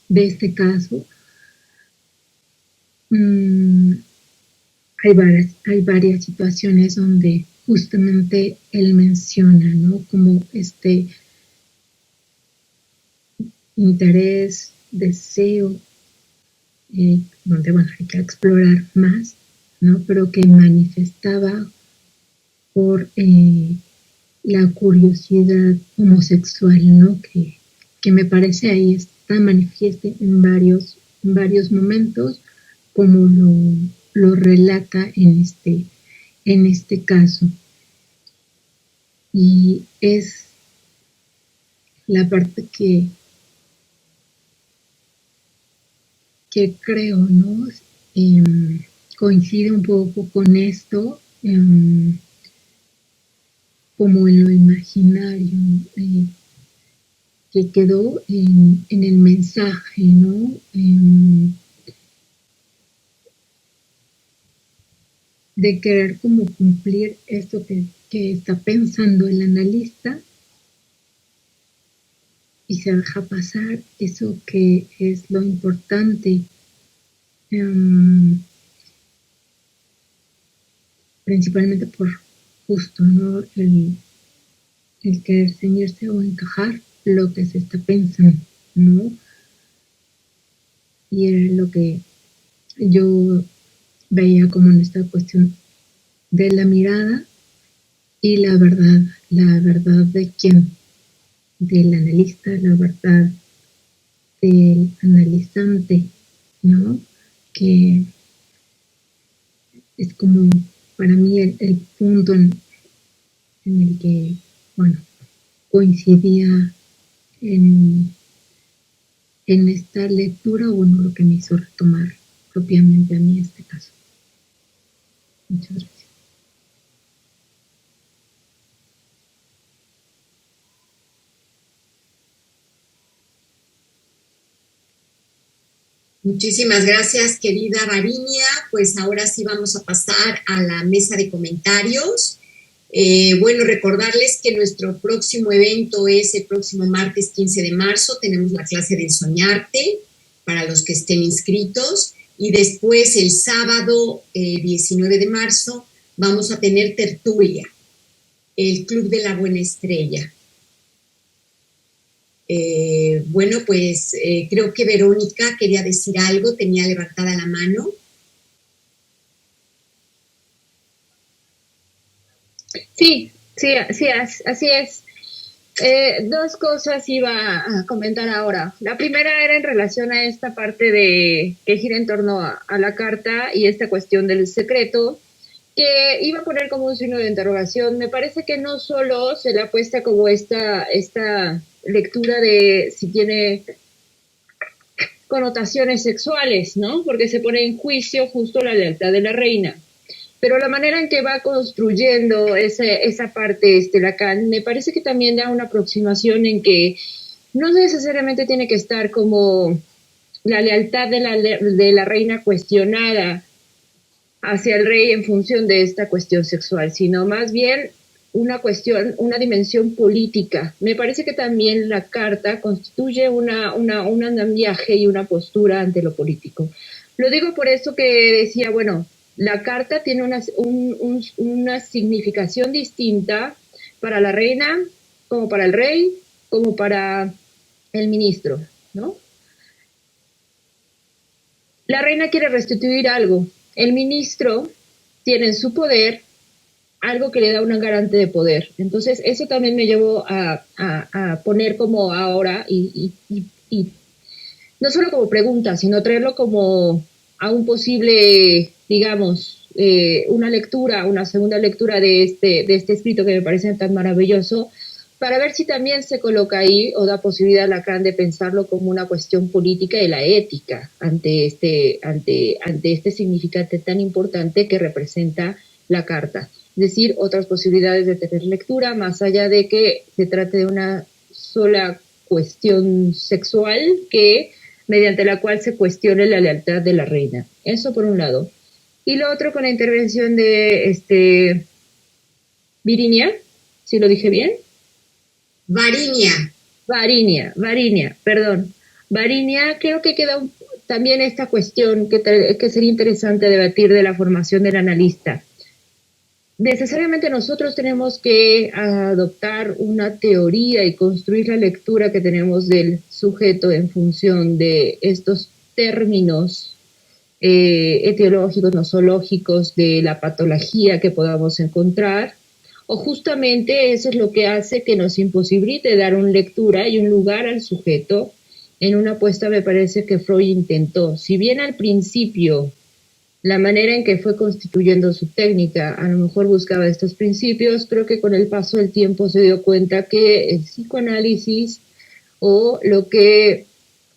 este caso. Hay varias situaciones donde justamente él menciona, ¿no? Como este interés, deseo, donde bueno, hay que explorar más, ¿no? Pero que manifestaba por la curiosidad homosexual, ¿no? Que me parece ahí está manifieste en varios momentos, como lo relata en este caso. Y es la parte que creo, ¿no? Coincide un poco con esto, como en lo imaginario, que quedó en el mensaje, ¿no? De querer como cumplir esto que está pensando el analista y se deja pasar eso que es lo importante, principalmente por justo, ¿no? El querer ceñirse o encajar lo que se está pensando, ¿no? Y era lo que yo veía como en esta cuestión de la mirada y la verdad de quién, del analista, la verdad del analizante, ¿no? Que es como para mí el punto en el que, bueno, coincidía en esta lectura, o bueno, lo que me hizo retomar propiamente a mí este caso. Muchas gracias. Muchísimas gracias, querida Varinia. Pues ahora sí vamos a pasar a la mesa de comentarios. Bueno, recordarles que nuestro próximo evento es el próximo martes 15 de marzo. Tenemos la clase de Soñarte para los que estén inscritos. Y después, el sábado 19 de marzo, vamos a tener tertulia, el Club de la Buena Estrella. Bueno, pues creo que Verónica quería decir algo, tenía levantada la mano. Sí, así es. Dos cosas iba a comentar ahora. La primera era en relación a esta parte de que gira en torno a la carta y esta cuestión del secreto, que iba a poner como un signo de interrogación. Me parece que no solo se le apuesta como esta lectura de si tiene connotaciones sexuales, ¿no? Porque se pone en juicio justo la lealtad de la reina. Pero la manera en que va construyendo esa parte, Lacan, me parece que también da una aproximación en que no necesariamente tiene que estar como la lealtad de la reina cuestionada hacia el rey en función de esta cuestión sexual, sino más bien una cuestión, una dimensión política. Me parece que también la carta constituye un andamiaje y una postura ante lo político. Lo digo por eso que decía, bueno, la carta tiene una significación distinta para la reina, como para el rey, como para el ministro, ¿no? La reina quiere restituir algo. El ministro tiene en su poder algo que le da un garante de poder. Entonces, eso también me llevó a poner como ahora, y no solo como pregunta, sino traerlo como a un posible, digamos, una segunda lectura de este escrito que me parece tan maravilloso, para ver si también se coloca ahí o da posibilidad a Lacan de pensarlo como una cuestión política de la ética ante este significante tan importante que representa la carta. Es decir, otras posibilidades de tener lectura, más allá de que se trate de una sola cuestión sexual mediante la cual se cuestione la lealtad de la reina. Eso por un lado. Y lo otro con la intervención de Virinia, ¿sí lo dije bien? Varinia, perdón. Varinia, creo que queda también esta cuestión que sería interesante debatir de la formación del analista. Necesariamente nosotros tenemos que adoptar una teoría y construir la lectura que tenemos del sujeto en función de estos términos etiológicos, nosológicos, de la patología que podamos encontrar, o justamente eso es lo que hace que nos imposibilite dar una lectura y un lugar al sujeto en una apuesta, me parece que Freud intentó. Si bien al principio la manera en que fue constituyendo su técnica a lo mejor buscaba estos principios, creo que con el paso del tiempo se dio cuenta que el psicoanálisis, o lo que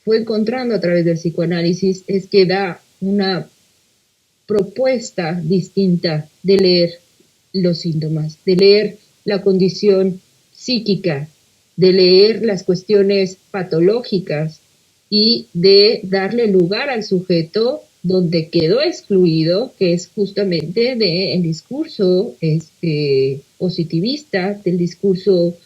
fue encontrando a través del psicoanálisis, es que da una propuesta distinta de leer los síntomas, de leer la condición psíquica, de leer las cuestiones patológicas y de darle lugar al sujeto donde quedó excluido, que es justamente del discurso positivista, del discurso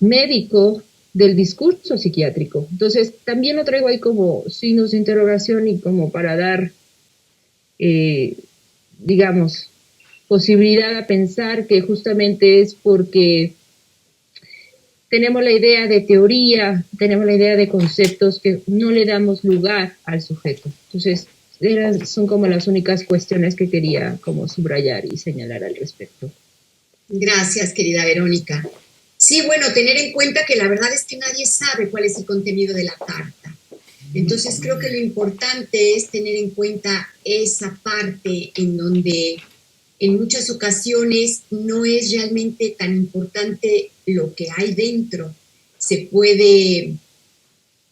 médico, del discurso psiquiátrico. Entonces, también lo traigo ahí como signos de interrogación y como para dar, digamos, posibilidad a pensar que justamente es porque tenemos la idea de teoría, tenemos la idea de conceptos que no le damos lugar al sujeto. Entonces, son como las únicas cuestiones que quería como subrayar y señalar al respecto. Gracias, querida Verónica. Sí, bueno, tener en cuenta que la verdad es que nadie sabe cuál es el contenido de la carta. Entonces, creo que lo importante es tener en cuenta esa parte en donde en muchas ocasiones no es realmente tan importante lo que hay dentro, Se puede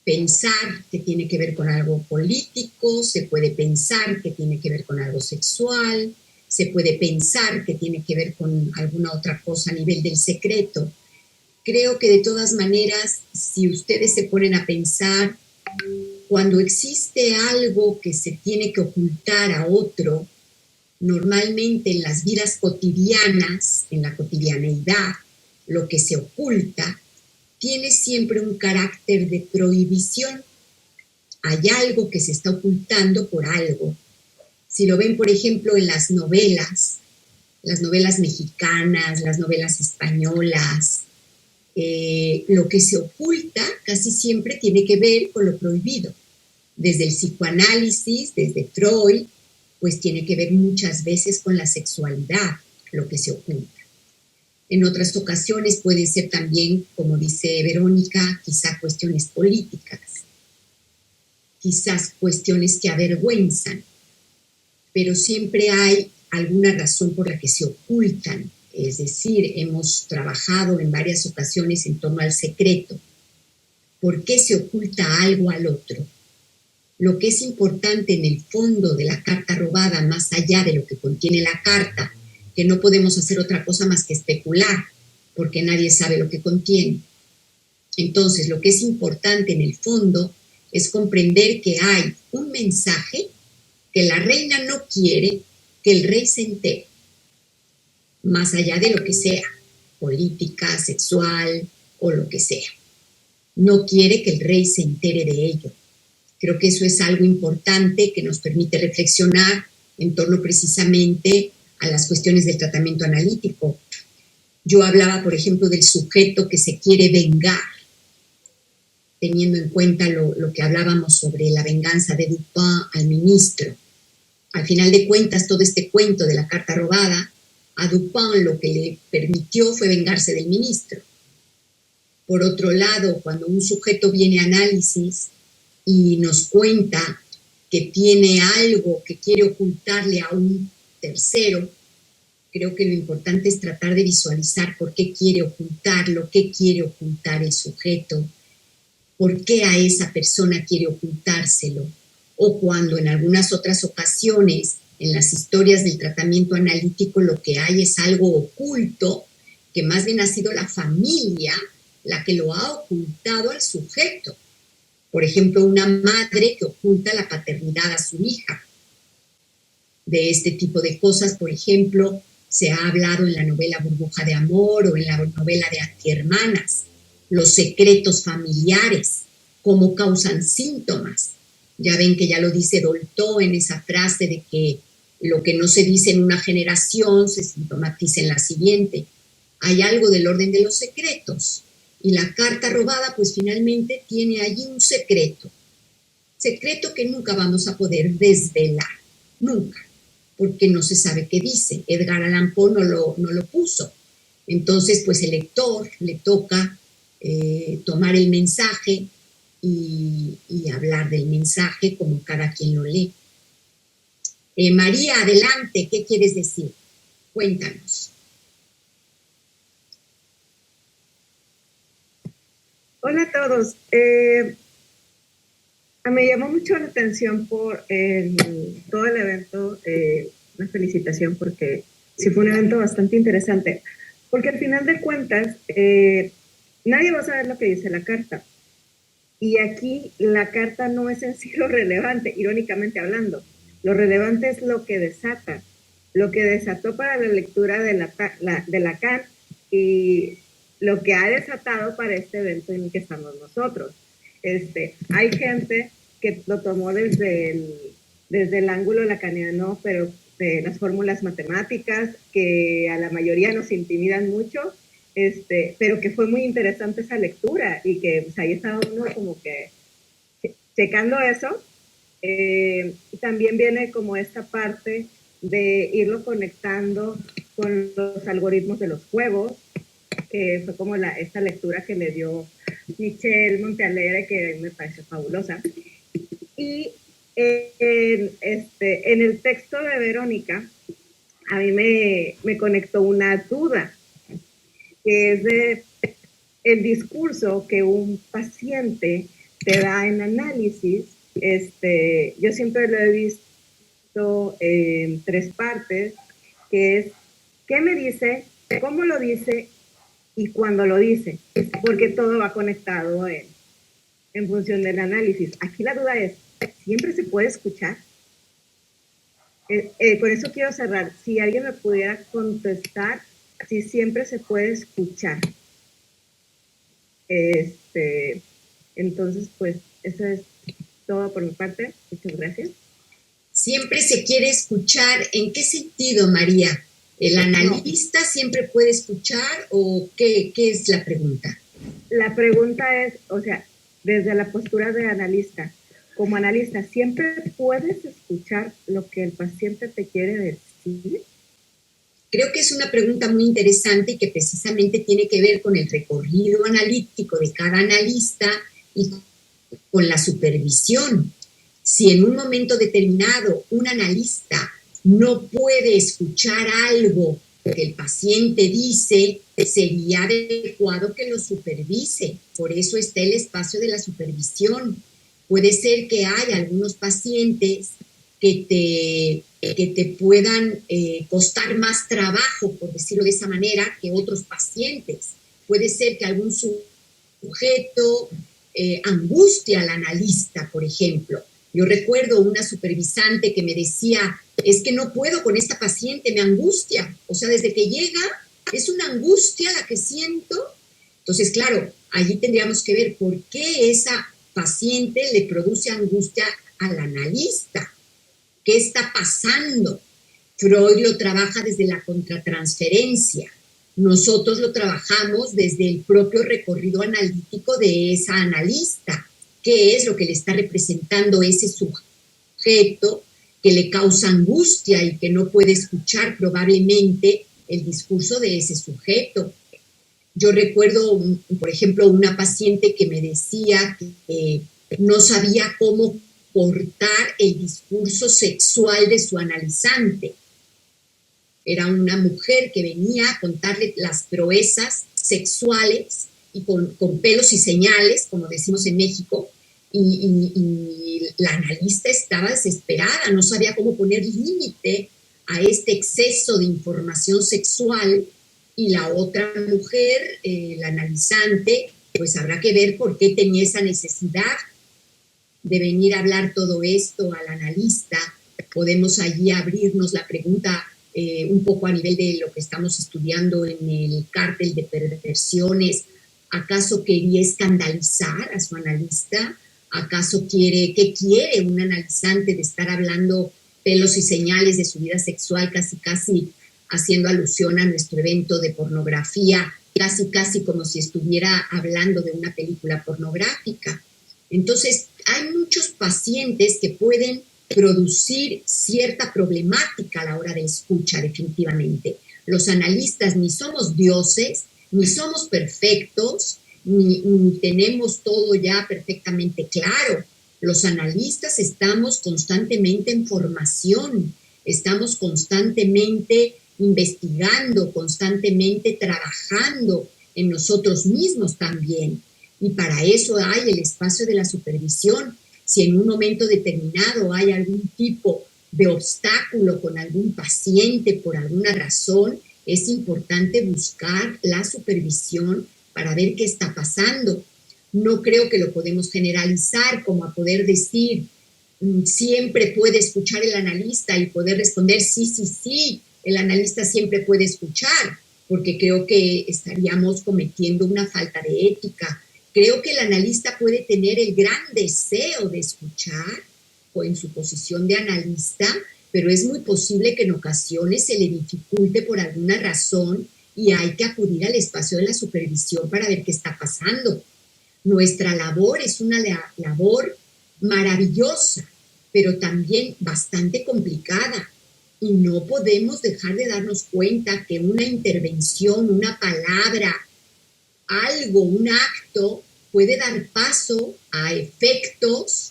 pensar que tiene que ver con algo político, se puede pensar que tiene que ver con algo sexual, se puede pensar que tiene que ver con alguna otra cosa a nivel del secreto. Creo que de todas maneras, si ustedes se ponen a pensar, cuando existe algo que se tiene que ocultar a otro, normalmente en las vidas cotidianas, en la cotidianeidad, lo que se oculta tiene siempre un carácter de prohibición. Hay algo que se está ocultando por algo. Si lo ven, por ejemplo, en las novelas mexicanas, las novelas españolas, lo que se oculta casi siempre tiene que ver con lo prohibido. Desde el psicoanálisis, desde Freud, pues tiene que ver muchas veces con la sexualidad, lo que se oculta. En otras ocasiones puede ser también, como dice Verónica, quizá cuestiones políticas, quizás cuestiones que avergüenzan, pero siempre hay alguna razón por la que se ocultan. Es decir, hemos trabajado en varias ocasiones en torno al secreto. ¿Por qué se oculta algo al otro? Lo que es importante en el fondo de la carta robada, más allá de lo que contiene la carta, que no podemos hacer otra cosa más que especular, porque nadie sabe lo que contiene. Entonces, lo que es importante en el fondo es comprender que hay un mensaje que la reina no quiere que el rey se entere, más allá de lo que sea, política, sexual o lo que sea. No quiere que el rey se entere de ello. Creo que eso es algo importante que nos permite reflexionar en torno precisamente a las cuestiones del tratamiento analítico. Yo hablaba, por ejemplo, del sujeto que se quiere vengar, teniendo en cuenta lo que hablábamos sobre la venganza de Dupin al ministro. Al final de cuentas, todo este cuento de la carta robada, a Dupin lo que le permitió fue vengarse del ministro. Por otro lado, cuando un sujeto viene a análisis y nos cuenta que tiene algo que quiere ocultarle a un tercero, creo que lo importante es tratar de visualizar por qué quiere ocultarlo, qué quiere ocultar el sujeto, por qué a esa persona quiere ocultárselo. O cuando en algunas otras ocasiones, en las historias del tratamiento analítico, lo que hay es algo oculto, que más bien ha sido la familia la que lo ha ocultado al sujeto. Por ejemplo, una madre que oculta la paternidad a su hija. De este tipo de cosas, por ejemplo, se ha hablado en la novela Burbuja de Amor o en la novela de Antihermanas. Los secretos familiares, cómo causan síntomas. Ya ven que ya lo dice Dolto en esa frase de que lo que no se dice en una generación se sintomatiza en la siguiente. Hay algo del orden de los secretos. Y la carta robada, pues finalmente tiene allí un secreto. Secreto que nunca vamos a poder desvelar. Nunca. Porque no se sabe qué dice. Edgar Allan Poe no lo puso. Entonces, pues el lector le toca tomar el mensaje y hablar del mensaje como cada quien lo lee. María, adelante, ¿qué quieres decir? Cuéntanos. Hola a todos. Me llamó mucho la atención por todo el evento. Una felicitación porque sí fue un evento bastante interesante. Porque al final de cuentas, nadie va a saber lo que dice la carta. Y aquí la carta no es en sí lo relevante, irónicamente hablando. Lo relevante es lo que desata. Lo que desató para la lectura de Lacan y lo que ha desatado para este evento en el que estamos nosotros. Hay gente que lo tomó desde el ángulo lacaniano, pero de las fórmulas matemáticas, que a la mayoría nos intimidan mucho, pero que fue muy interesante esa lectura y que pues, ahí estaba uno como que checando eso. También viene como esta parte de irlo conectando con los algoritmos de los juegos, que fue como esta lectura que le dio Michelle Montealegre, que me pareció fabulosa. Y en el texto de Verónica, a mí me conectó una duda, que es de el discurso que un paciente te da en análisis, yo siempre lo he visto en 3 partes, que es qué me dice, cómo lo dice y cuándo lo dice, porque todo va conectado en función del análisis. Aquí la duda es, ¿siempre se puede escuchar? Con eso quiero cerrar. Si alguien me pudiera contestar si siempre se puede escuchar. Entonces, pues, eso es todo por mi parte. Muchas gracias. Siempre se quiere escuchar. ¿En qué sentido, María? ¿El analista siempre puede escuchar o qué es la pregunta? La pregunta es, o sea, desde la postura de analista, como analista, ¿siempre puedes escuchar lo que el paciente te quiere decir? Creo que es una pregunta muy interesante y que precisamente tiene que ver con el recorrido analítico de cada analista y con la supervisión. Si en un momento determinado un analista no puede escuchar algo que el paciente dice, sería adecuado que lo supervise. Por eso está el espacio de la supervisión. Puede ser que haya algunos pacientes que te puedan costar más trabajo, por decirlo de esa manera, que otros pacientes. Puede ser que algún sujeto angustia al analista, por ejemplo. Yo recuerdo una supervisante que me decía, es que no puedo con esta paciente, me angustia. O sea, desde que llega, es una angustia la que siento. Entonces, claro, allí tendríamos que ver por qué esa paciente le produce angustia al analista. ¿Qué está pasando? Freud lo trabaja desde la contratransferencia. Nosotros lo trabajamos desde el propio recorrido analítico de esa analista. ¿Qué es lo que le está representando ese sujeto que le causa angustia y que no puede escuchar probablemente el discurso de ese sujeto? Yo recuerdo, por ejemplo, una paciente que me decía que no sabía cómo cortar el discurso sexual de su analizante. Era una mujer que venía a contarle las proezas sexuales y con pelos y señales, como decimos en México, y la analista estaba desesperada, no sabía cómo poner límite a este exceso de información sexual, y la otra mujer, la analizante, pues habrá que ver por qué tenía esa necesidad de venir a hablar todo esto al analista. Podemos allí abrirnos la pregunta un poco a nivel de lo que estamos estudiando en el cártel de perversiones. ¿Acaso quería escandalizar a su analista? ¿Acaso qué quiere un analizante de estar hablando pelos y señales de su vida sexual, casi haciendo alusión a nuestro evento de pornografía, casi como si estuviera hablando de una película pornográfica? Entonces, hay muchos pacientes que pueden producir cierta problemática a la hora de escucha, definitivamente. Los analistas ni somos dioses, ni somos perfectos, ni tenemos todo ya perfectamente claro. Los analistas estamos constantemente en formación, estamos constantemente investigando, constantemente trabajando en nosotros mismos también. Y para eso hay el espacio de la supervisión. Si en un momento determinado hay algún tipo de obstáculo con algún paciente por alguna razón, es importante buscar la supervisión para ver qué está pasando. No creo que lo podemos generalizar como a poder decir, siempre puede escuchar el analista y poder responder sí, el analista siempre puede escuchar, porque creo que estaríamos cometiendo una falta de ética. Creo que el analista puede tener el gran deseo de escuchar o en su posición de analista, pero es muy posible que en ocasiones se le dificulte por alguna razón y hay que acudir al espacio de la supervisión para ver qué está pasando. Nuestra labor es una labor maravillosa, pero también bastante complicada, y no podemos dejar de darnos cuenta que una intervención, una palabra, algo, un acto, puede dar paso a efectos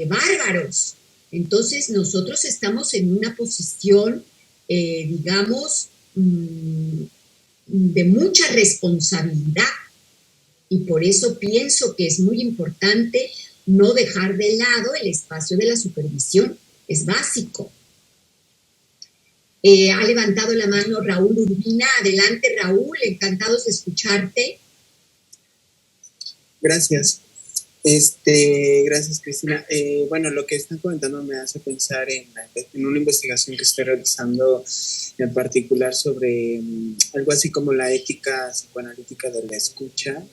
bárbaros. Entonces nosotros estamos en una posición, digamos, de mucha responsabilidad, Y por eso pienso que es muy importante no dejar de lado el espacio de la supervisión, es básico. Ha levantado la mano Raúl Urbina. Adelante, Raúl, encantados de escucharte. Gracias. Gracias, Cristina. Bueno, lo que están comentando me hace pensar en una investigación que estoy realizando en particular sobre algo así como la ética psicoanalítica de la escucha.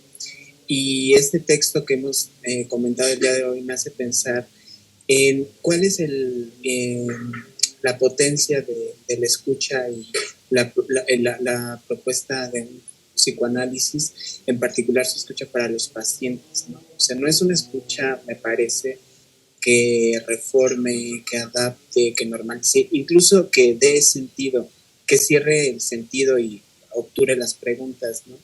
Y este texto que hemos comentado el día de hoy me hace pensar en cuál es la potencia de la escucha y la propuesta de un psicoanálisis, en particular su escucha para los pacientes, ¿no? O sea, no es una escucha, me parece, que reforme, que adapte, que normalice, incluso que dé sentido, que cierre el sentido y obture las preguntas, ¿no?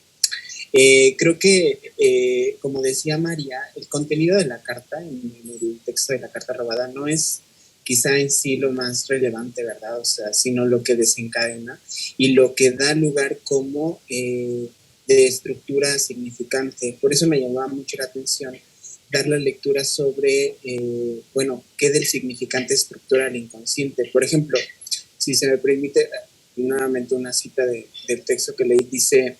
Creo que, como decía María, el contenido de la carta, en el texto de la carta robada, no es quizá en sí lo más relevante, ¿verdad? O sea, sino lo que desencadena y lo que da lugar como de estructura significante. Por eso me llamaba mucho la atención dar la lectura sobre, qué del significante estructural inconsciente. Por ejemplo, si se me permite nuevamente una cita del texto que leí, dice: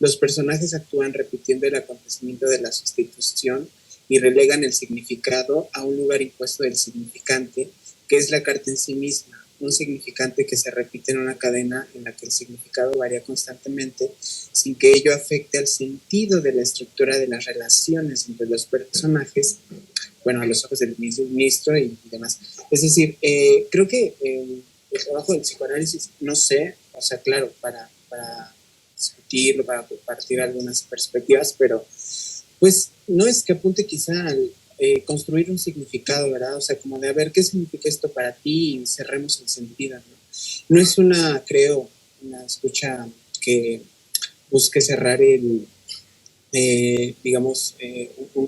los personajes actúan repitiendo el acontecimiento de la sustitución y relegan el significado a un lugar impuesto del significante, que es la carta en sí misma, un significante que se repite en una cadena en la que el significado varía constantemente sin que ello afecte al sentido de la estructura de las relaciones entre los personajes, bueno, a los ojos del ministro y demás. Es decir, creo que el trabajo del psicoanálisis, no sé, o sea, claro, para discutirlo, para compartir algunas perspectivas, pero pues no es que apunte quizá al construir un significado, ¿verdad? O sea, como de a ver qué significa esto para ti y cerremos el sentido, ¿no? No es una escucha que busque cerrar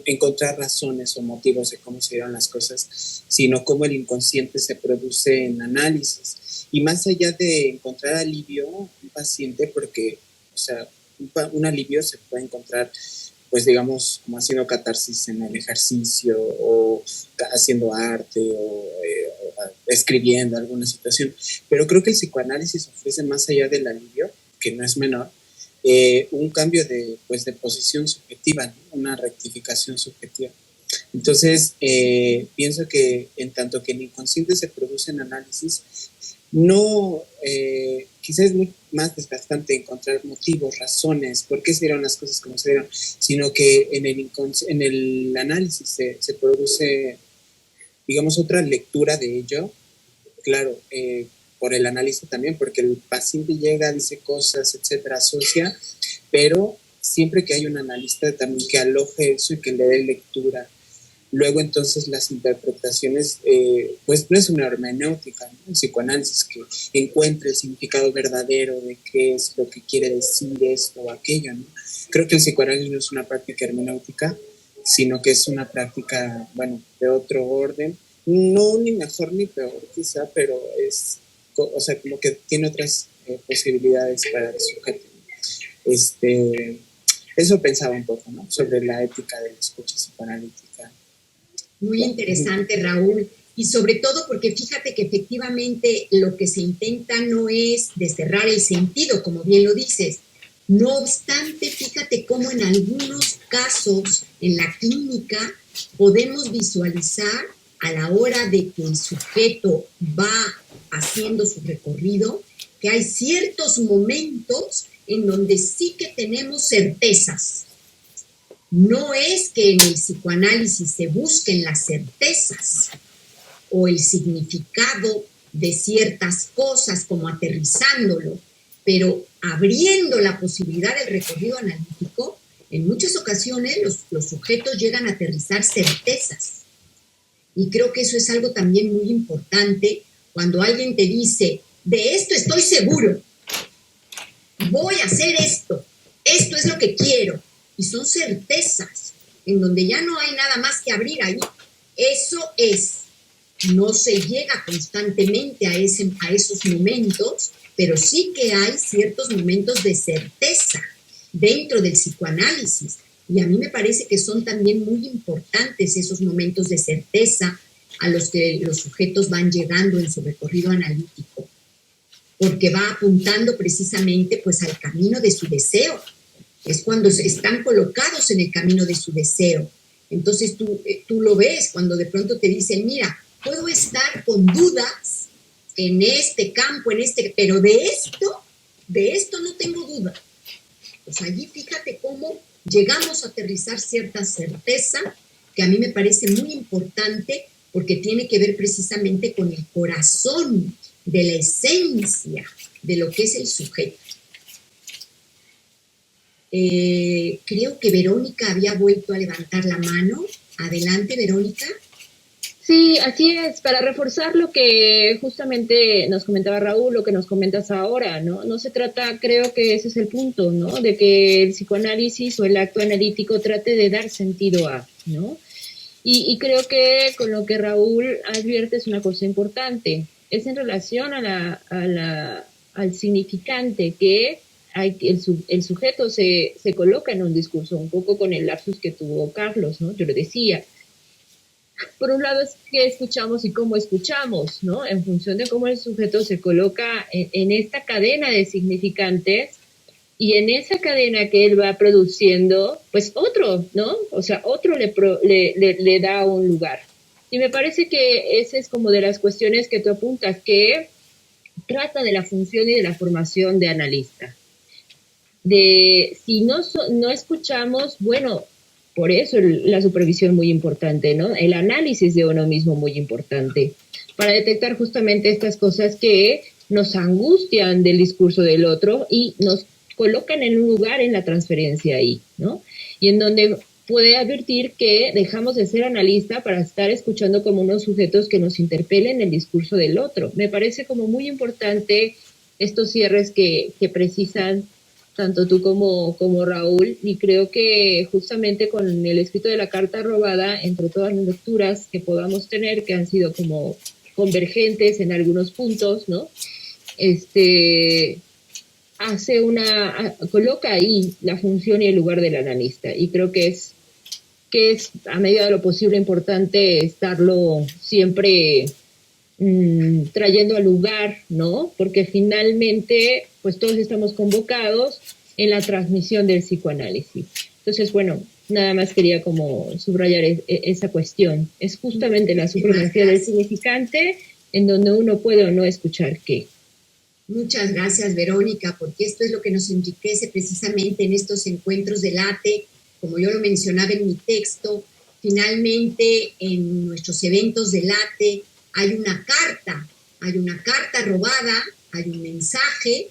encontrar razones o motivos de cómo se dieron las cosas, sino cómo el inconsciente se produce en análisis. Y más allá de encontrar alivio, un paciente, porque, o sea, un alivio se puede encontrar, pues digamos, como haciendo catarsis en el ejercicio o haciendo arte o escribiendo alguna situación. Pero creo que el psicoanálisis ofrece, más allá del alivio, que no es menor, un cambio de posición subjetiva, ¿no? Una rectificación subjetiva. Entonces, pienso que en tanto que el inconsciente se produce en análisis, no, quizás es muy más desgastante encontrar motivos, razones, por qué se dieron las cosas como se dieron, sino que en el análisis se produce, digamos, otra lectura de ello, claro, por el análisis también, porque el paciente llega, dice cosas, etcétera, asocia, pero siempre que hay un analista también que aloje eso y que le dé lectura. Luego entonces las interpretaciones, pues no es una hermenéutica, ¿no? El psicoanálisis que encuentre el significado verdadero de qué es lo que quiere decir esto o aquello, ¿no? Creo que el psicoanálisis no es una práctica hermenéutica, sino que es una práctica, bueno, de otro orden, no ni mejor ni peor quizá, pero es, o sea, como que tiene otras posibilidades para el sujeto. Eso pensaba un poco, ¿no? Sobre la ética de la escucha psicoanalítica. Muy interesante, Raúl, y sobre todo porque fíjate que efectivamente lo que se intenta no es desterrar el sentido, como bien lo dices. No obstante, fíjate cómo en algunos casos en la clínica podemos visualizar a la hora de que el sujeto va haciendo su recorrido, que hay ciertos momentos en donde sí que tenemos certezas. No es que en el psicoanálisis se busquen las certezas o el significado de ciertas cosas, como aterrizándolo, pero abriendo la posibilidad del recorrido analítico, en muchas ocasiones los sujetos llegan a aterrizar certezas. Y creo que eso es algo también muy importante cuando alguien te dice, de esto estoy seguro, voy a hacer esto es lo que quiero. Y son certezas, en donde ya no hay nada más que abrir ahí. Eso es. No se llega constantemente a esos momentos, pero sí que hay ciertos momentos de certeza dentro del psicoanálisis, Y a mí me parece que son también muy importantes esos momentos de certeza a los que los sujetos van llegando en su recorrido analítico, porque va apuntando precisamente pues al camino de su deseo. Es cuando están colocados en el camino de su deseo. Entonces tú lo ves cuando de pronto te dicen, mira, puedo estar con dudas en este campo, pero de esto no tengo duda. Pues allí fíjate cómo llegamos a aterrizar cierta certeza que a mí me parece muy importante porque tiene que ver precisamente con el corazón de la esencia de lo que es el sujeto. Creo que Verónica había vuelto a levantar la mano. Adelante, Verónica. Sí, así es, para reforzar lo que justamente nos comentaba Raúl, lo que nos comentas ahora, ¿no? No se trata, creo que ese es el punto, ¿no? De que el psicoanálisis o el acto analítico trate de dar sentido a, ¿no? Y creo que con lo que Raúl advierte es una cosa importante, es en relación al significante que el sujeto se coloca en un discurso, un poco con el lapsus que tuvo Carlos, ¿no? Yo lo decía. Por un lado es qué escuchamos y cómo escuchamos, ¿no? En función de cómo el sujeto se coloca en esta cadena de significantes y en esa cadena que él va produciendo, pues otro, ¿no? O sea, otro le da un lugar. Y me parece que esa es como de las cuestiones que tú apuntas, que trata de la función y de la formación de analista. De si no escuchamos, bueno, por eso la supervisión muy importante, ¿no? El análisis de uno mismo muy importante, para detectar justamente estas cosas que nos angustian del discurso del otro y nos colocan en un lugar en la transferencia ahí, ¿no? Y en donde puede advertir que dejamos de ser analista para estar escuchando como unos sujetos que nos interpelen el discurso del otro. Me parece como muy importante estos cierres que precisan tanto tú como Raúl, y creo que justamente con el escrito de la carta robada, entre todas las lecturas que podamos tener, que han sido como convergentes en algunos puntos, ¿no? Coloca ahí la función y el lugar del analista, y creo que es a medida de lo posible importante estarlo siempre trayendo al lugar, ¿no? Porque finalmente, pues todos estamos convocados en la transmisión del psicoanálisis. Entonces, bueno, nada más quería como subrayar esa cuestión. Es justamente la supremacía del significante en donde uno puede o no escuchar qué. Muchas gracias, Verónica, porque esto es lo que nos enriquece precisamente en estos encuentros del ATE. Como yo lo mencionaba en mi texto, finalmente en nuestros eventos del ATE hay una carta robada, hay un mensaje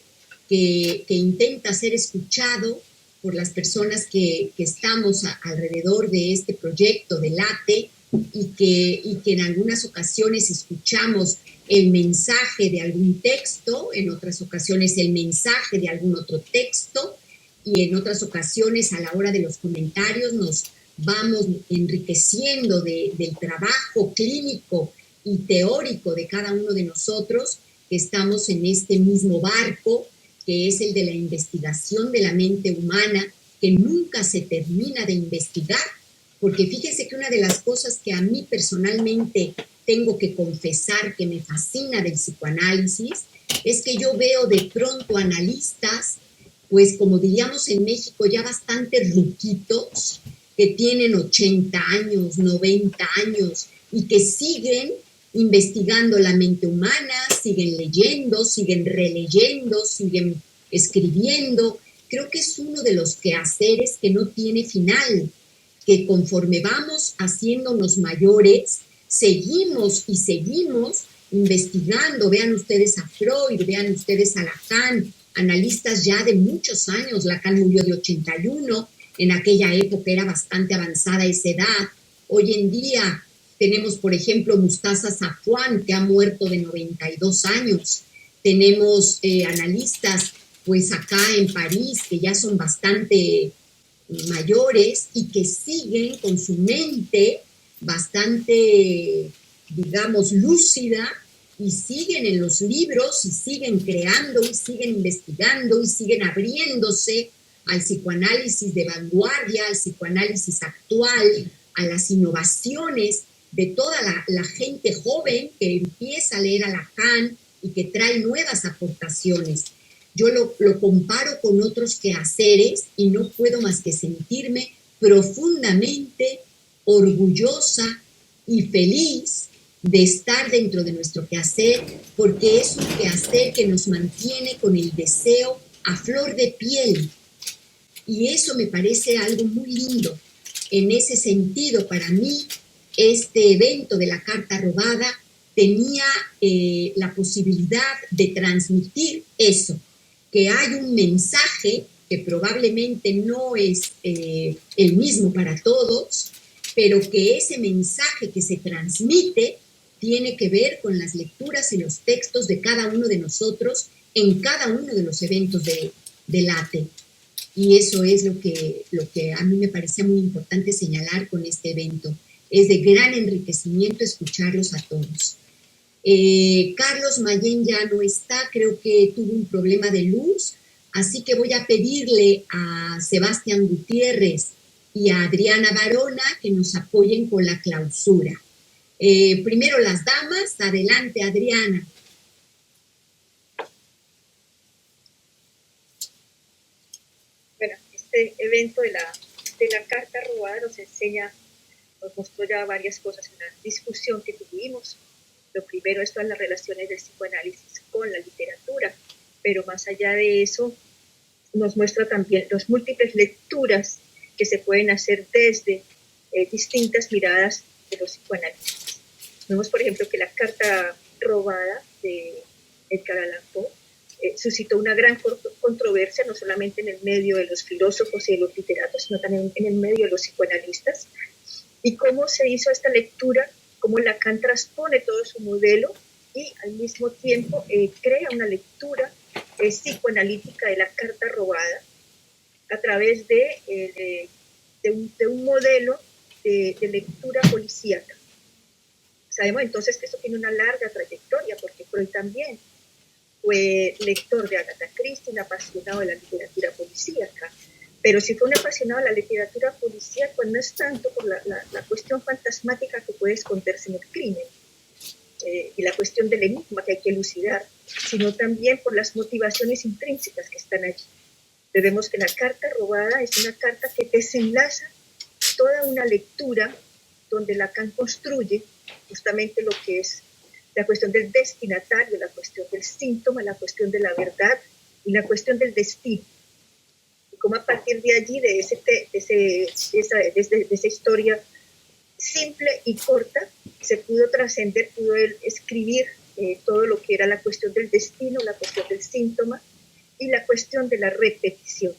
que intenta ser escuchado por las personas que estamos alrededor de este proyecto del ATE y que en algunas ocasiones escuchamos el mensaje de algún texto, en otras ocasiones el mensaje de algún otro texto y en otras ocasiones a la hora de los comentarios nos vamos enriqueciendo del trabajo clínico y teórico de cada uno de nosotros que estamos en este mismo barco, que es el de la investigación de la mente humana, que nunca se termina de investigar, porque fíjense que una de las cosas que a mí personalmente tengo que confesar que me fascina del psicoanálisis es que yo veo de pronto analistas, pues como diríamos en México, ya bastante ruquitos, que tienen 80 años, 90 años y que siguen investigando la mente humana, siguen leyendo, siguen releyendo, siguen escribiendo. Creo que es uno de los quehaceres que no tiene final, que conforme vamos haciéndonos mayores, seguimos y seguimos investigando. Vean ustedes a Freud, vean ustedes a Lacan, analistas ya de muchos años. Lacan murió de 81, en aquella época era bastante avanzada esa edad. Hoy en día tenemos, por ejemplo, Mustafa Safwan, que ha muerto de 92 años. Tenemos analistas, pues acá en París, que ya son bastante mayores y que siguen con su mente bastante, digamos, lúcida y siguen en los libros y siguen creando y siguen investigando y siguen abriéndose al psicoanálisis de vanguardia, al psicoanálisis actual, a las innovaciones de toda la gente joven que empieza a leer a Lacan y que trae nuevas aportaciones. Yo lo comparo con otros quehaceres y no puedo más que sentirme profundamente orgullosa y feliz de estar dentro de nuestro quehacer, porque es un quehacer que nos mantiene con el deseo a flor de piel. Y eso me parece algo muy lindo. En ese sentido, para mí, este evento de la carta robada tenía la posibilidad de transmitir eso, que hay un mensaje que probablemente no es el mismo para todos, pero que ese mensaje que se transmite tiene que ver con las lecturas y los textos de cada uno de nosotros en cada uno de los eventos de LATE. Y eso es lo que a mí me parecía muy importante señalar con este evento. Es de gran enriquecimiento escucharlos a todos. Carlos Mayén ya no está, creo que tuvo un problema de luz, así que voy a pedirle a Sebastián Gutiérrez y a Adriana Barona que nos apoyen con la clausura. Primero las damas, adelante Adriana. Bueno, este evento de la carta robada nos mostró ya varias cosas en la discusión que tuvimos. Lo primero es todas las relaciones del psicoanálisis con la literatura, pero más allá de eso nos muestra también las múltiples lecturas que se pueden hacer desde distintas miradas de los psicoanálisis. Vemos, por ejemplo, que la carta robada de Edgar Allan Poe suscitó una gran controversia, no solamente en el medio de los filósofos y de los literatos, sino también en el medio de los psicoanalistas. Y cómo se hizo esta lectura, cómo Lacan transpone todo su modelo y al mismo tiempo crea una lectura psicoanalítica de la carta robada a través de un modelo de lectura policíaca. Sabemos entonces que eso tiene una larga trayectoria, porque Freud también fue lector de Agatha Christie, un apasionado de la literatura policíaca. Pero si fue un apasionado de la literatura policíaca, pues no es tanto por la cuestión fantasmática que puede esconderse en el crimen y la cuestión del enigma que hay que elucidar, sino también por las motivaciones intrínsecas que están allí. Vemos que la carta robada es una carta que desenlaza toda una lectura donde Lacan construye justamente lo que es la cuestión del destinatario, la cuestión del síntoma, la cuestión de la verdad y la cuestión del destino. Y cómo a partir de allí, de esa historia simple y corta, se pudo trascender, pudo él escribir todo lo que era la cuestión del destino, la cuestión del síntoma y la cuestión de la repetición.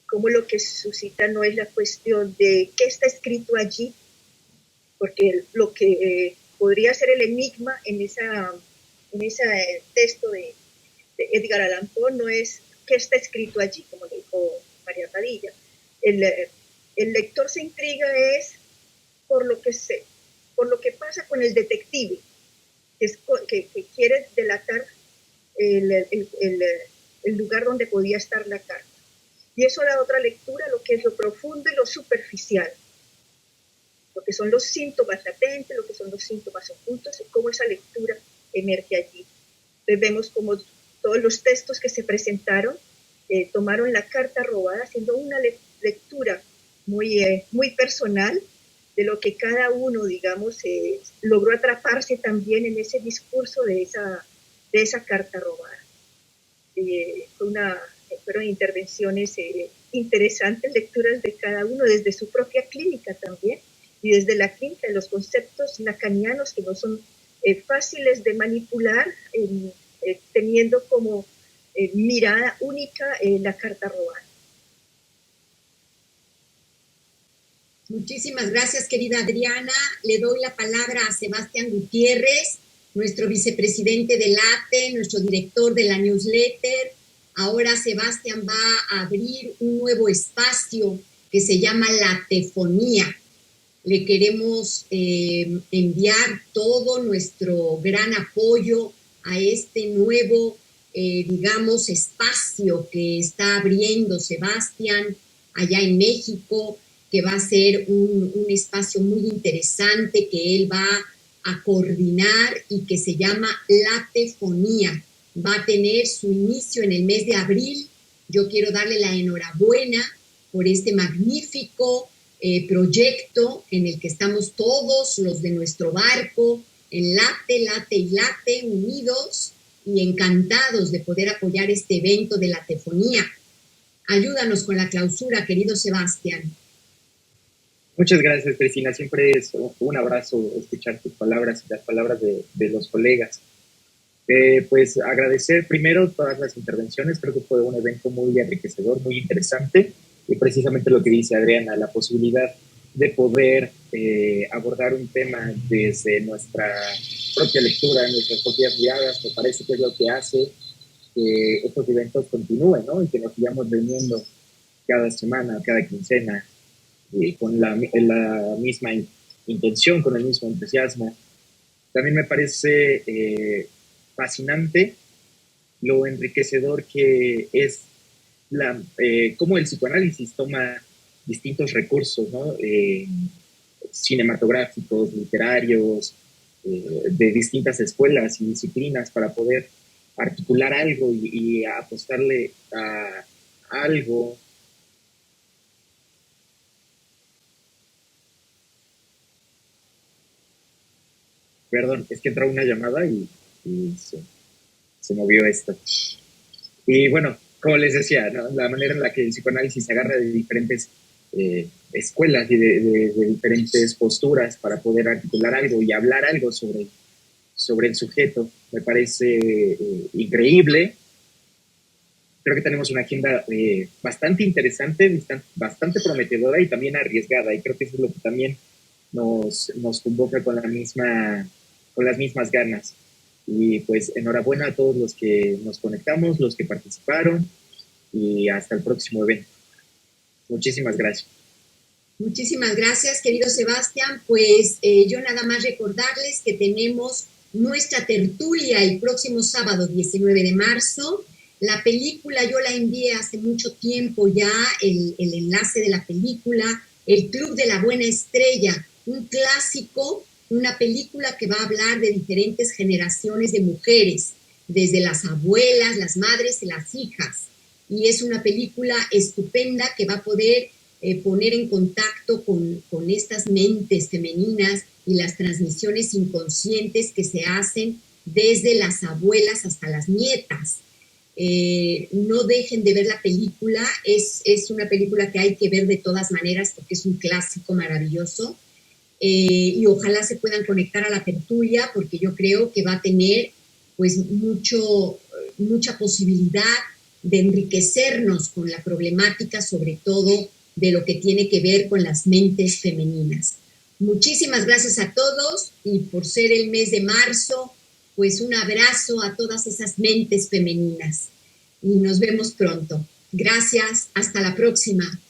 Cómo lo que suscita no es la cuestión de qué está escrito allí, porque lo que podría ser el enigma en ese texto de Edgar Allan Poe no es qué está escrito allí, como le dijo María Padilla. El lector se intriga es por lo que pasa con el detective, que quiere delatar el lugar donde podía estar la carta. Y eso da otra lectura, lo que es lo profundo y lo superficial, lo que son los síntomas latentes, lo que son los síntomas ocultos y cómo esa lectura emerge allí. Entonces vemos como todos los textos que se presentaron tomaron la carta robada, haciendo una lectura muy personal de lo que cada uno, digamos, logró atraparse también en ese discurso de esa carta robada. Fueron intervenciones interesantes, lecturas de cada uno desde su propia clínica también, y desde la clínica de los conceptos lacanianos que no son fáciles de manipular, teniendo como mirada única la carta robada. Muchísimas gracias, querida Adriana. Le doy la palabra a Sebastián Gutiérrez, nuestro vicepresidente del LATE, nuestro director de la newsletter. Ahora Sebastián va a abrir un nuevo espacio que se llama Latefonía. Le queremos enviar todo nuestro gran apoyo a este nuevo digamos, espacio que está abriendo Sebastián allá en México, que va a ser un espacio muy interesante que él va a coordinar y que se llama Latefonía. Va a tener su inicio en el mes de abril. Yo quiero darle la enhorabuena por este magnífico proyecto en el que estamos todos los de nuestro barco, en Late y Late, unidos y encantados de poder apoyar este evento de Latefonía. Ayúdanos con la clausura, querido Sebastián. Muchas gracias, Cristina. Siempre es un abrazo escuchar tus palabras y las palabras de los colegas. Pues agradecer primero todas las intervenciones. Creo que fue un evento muy enriquecedor, muy interesante, y precisamente lo que dice Adriana, la posibilidad de poder abordar un tema desde nuestra propia lectura, nuestras propias miradas. Me parece que es lo que hace que estos eventos continúen, ¿no? Y que nos sigamos reuniendo cada semana, cada quincena, con la misma intención, con el mismo entusiasmo. También me parece fascinante lo enriquecedor que es cómo el psicoanálisis toma distintos recursos, ¿no? Cinematográficos, literarios, de distintas escuelas y disciplinas para poder articular algo y apostarle a algo. Perdón, es que entró una llamada y se movió esto. Y bueno, como les decía, ¿no? La manera en la que el psicoanálisis se agarra de diferentes escuelas y de diferentes posturas para poder articular algo y hablar algo sobre el sujeto, me parece increíble. Creo que tenemos una agenda bastante interesante, bastante prometedora y también arriesgada, y creo que eso es lo que también nos convoca con las mismas ganas. Y pues enhorabuena a todos los que nos conectamos, los que participaron, y hasta el próximo evento. Muchísimas gracias. Muchísimas gracias, querido Sebastián. Pues yo nada más recordarles que tenemos nuestra tertulia el próximo sábado 19 de marzo. La película yo la envié hace mucho tiempo ya, el enlace de la película, El Club de la Buena Estrella, un clásico, una película que va a hablar de diferentes generaciones de mujeres, desde las abuelas, las madres y las hijas. Y es una película estupenda que va a poder poner en contacto con estas mentes femeninas y las transmisiones inconscientes que se hacen desde las abuelas hasta las nietas. No dejen de ver la película, es una película que hay que ver de todas maneras porque es un clásico maravilloso. Y ojalá se puedan conectar a la tertulia porque yo creo que va a tener pues mucha posibilidad de enriquecernos con la problemática, sobre todo de lo que tiene que ver con las mentes femeninas. Muchísimas gracias a todos, y por ser el mes de marzo, pues un abrazo a todas esas mentes femeninas y nos vemos pronto. Gracias, hasta la próxima.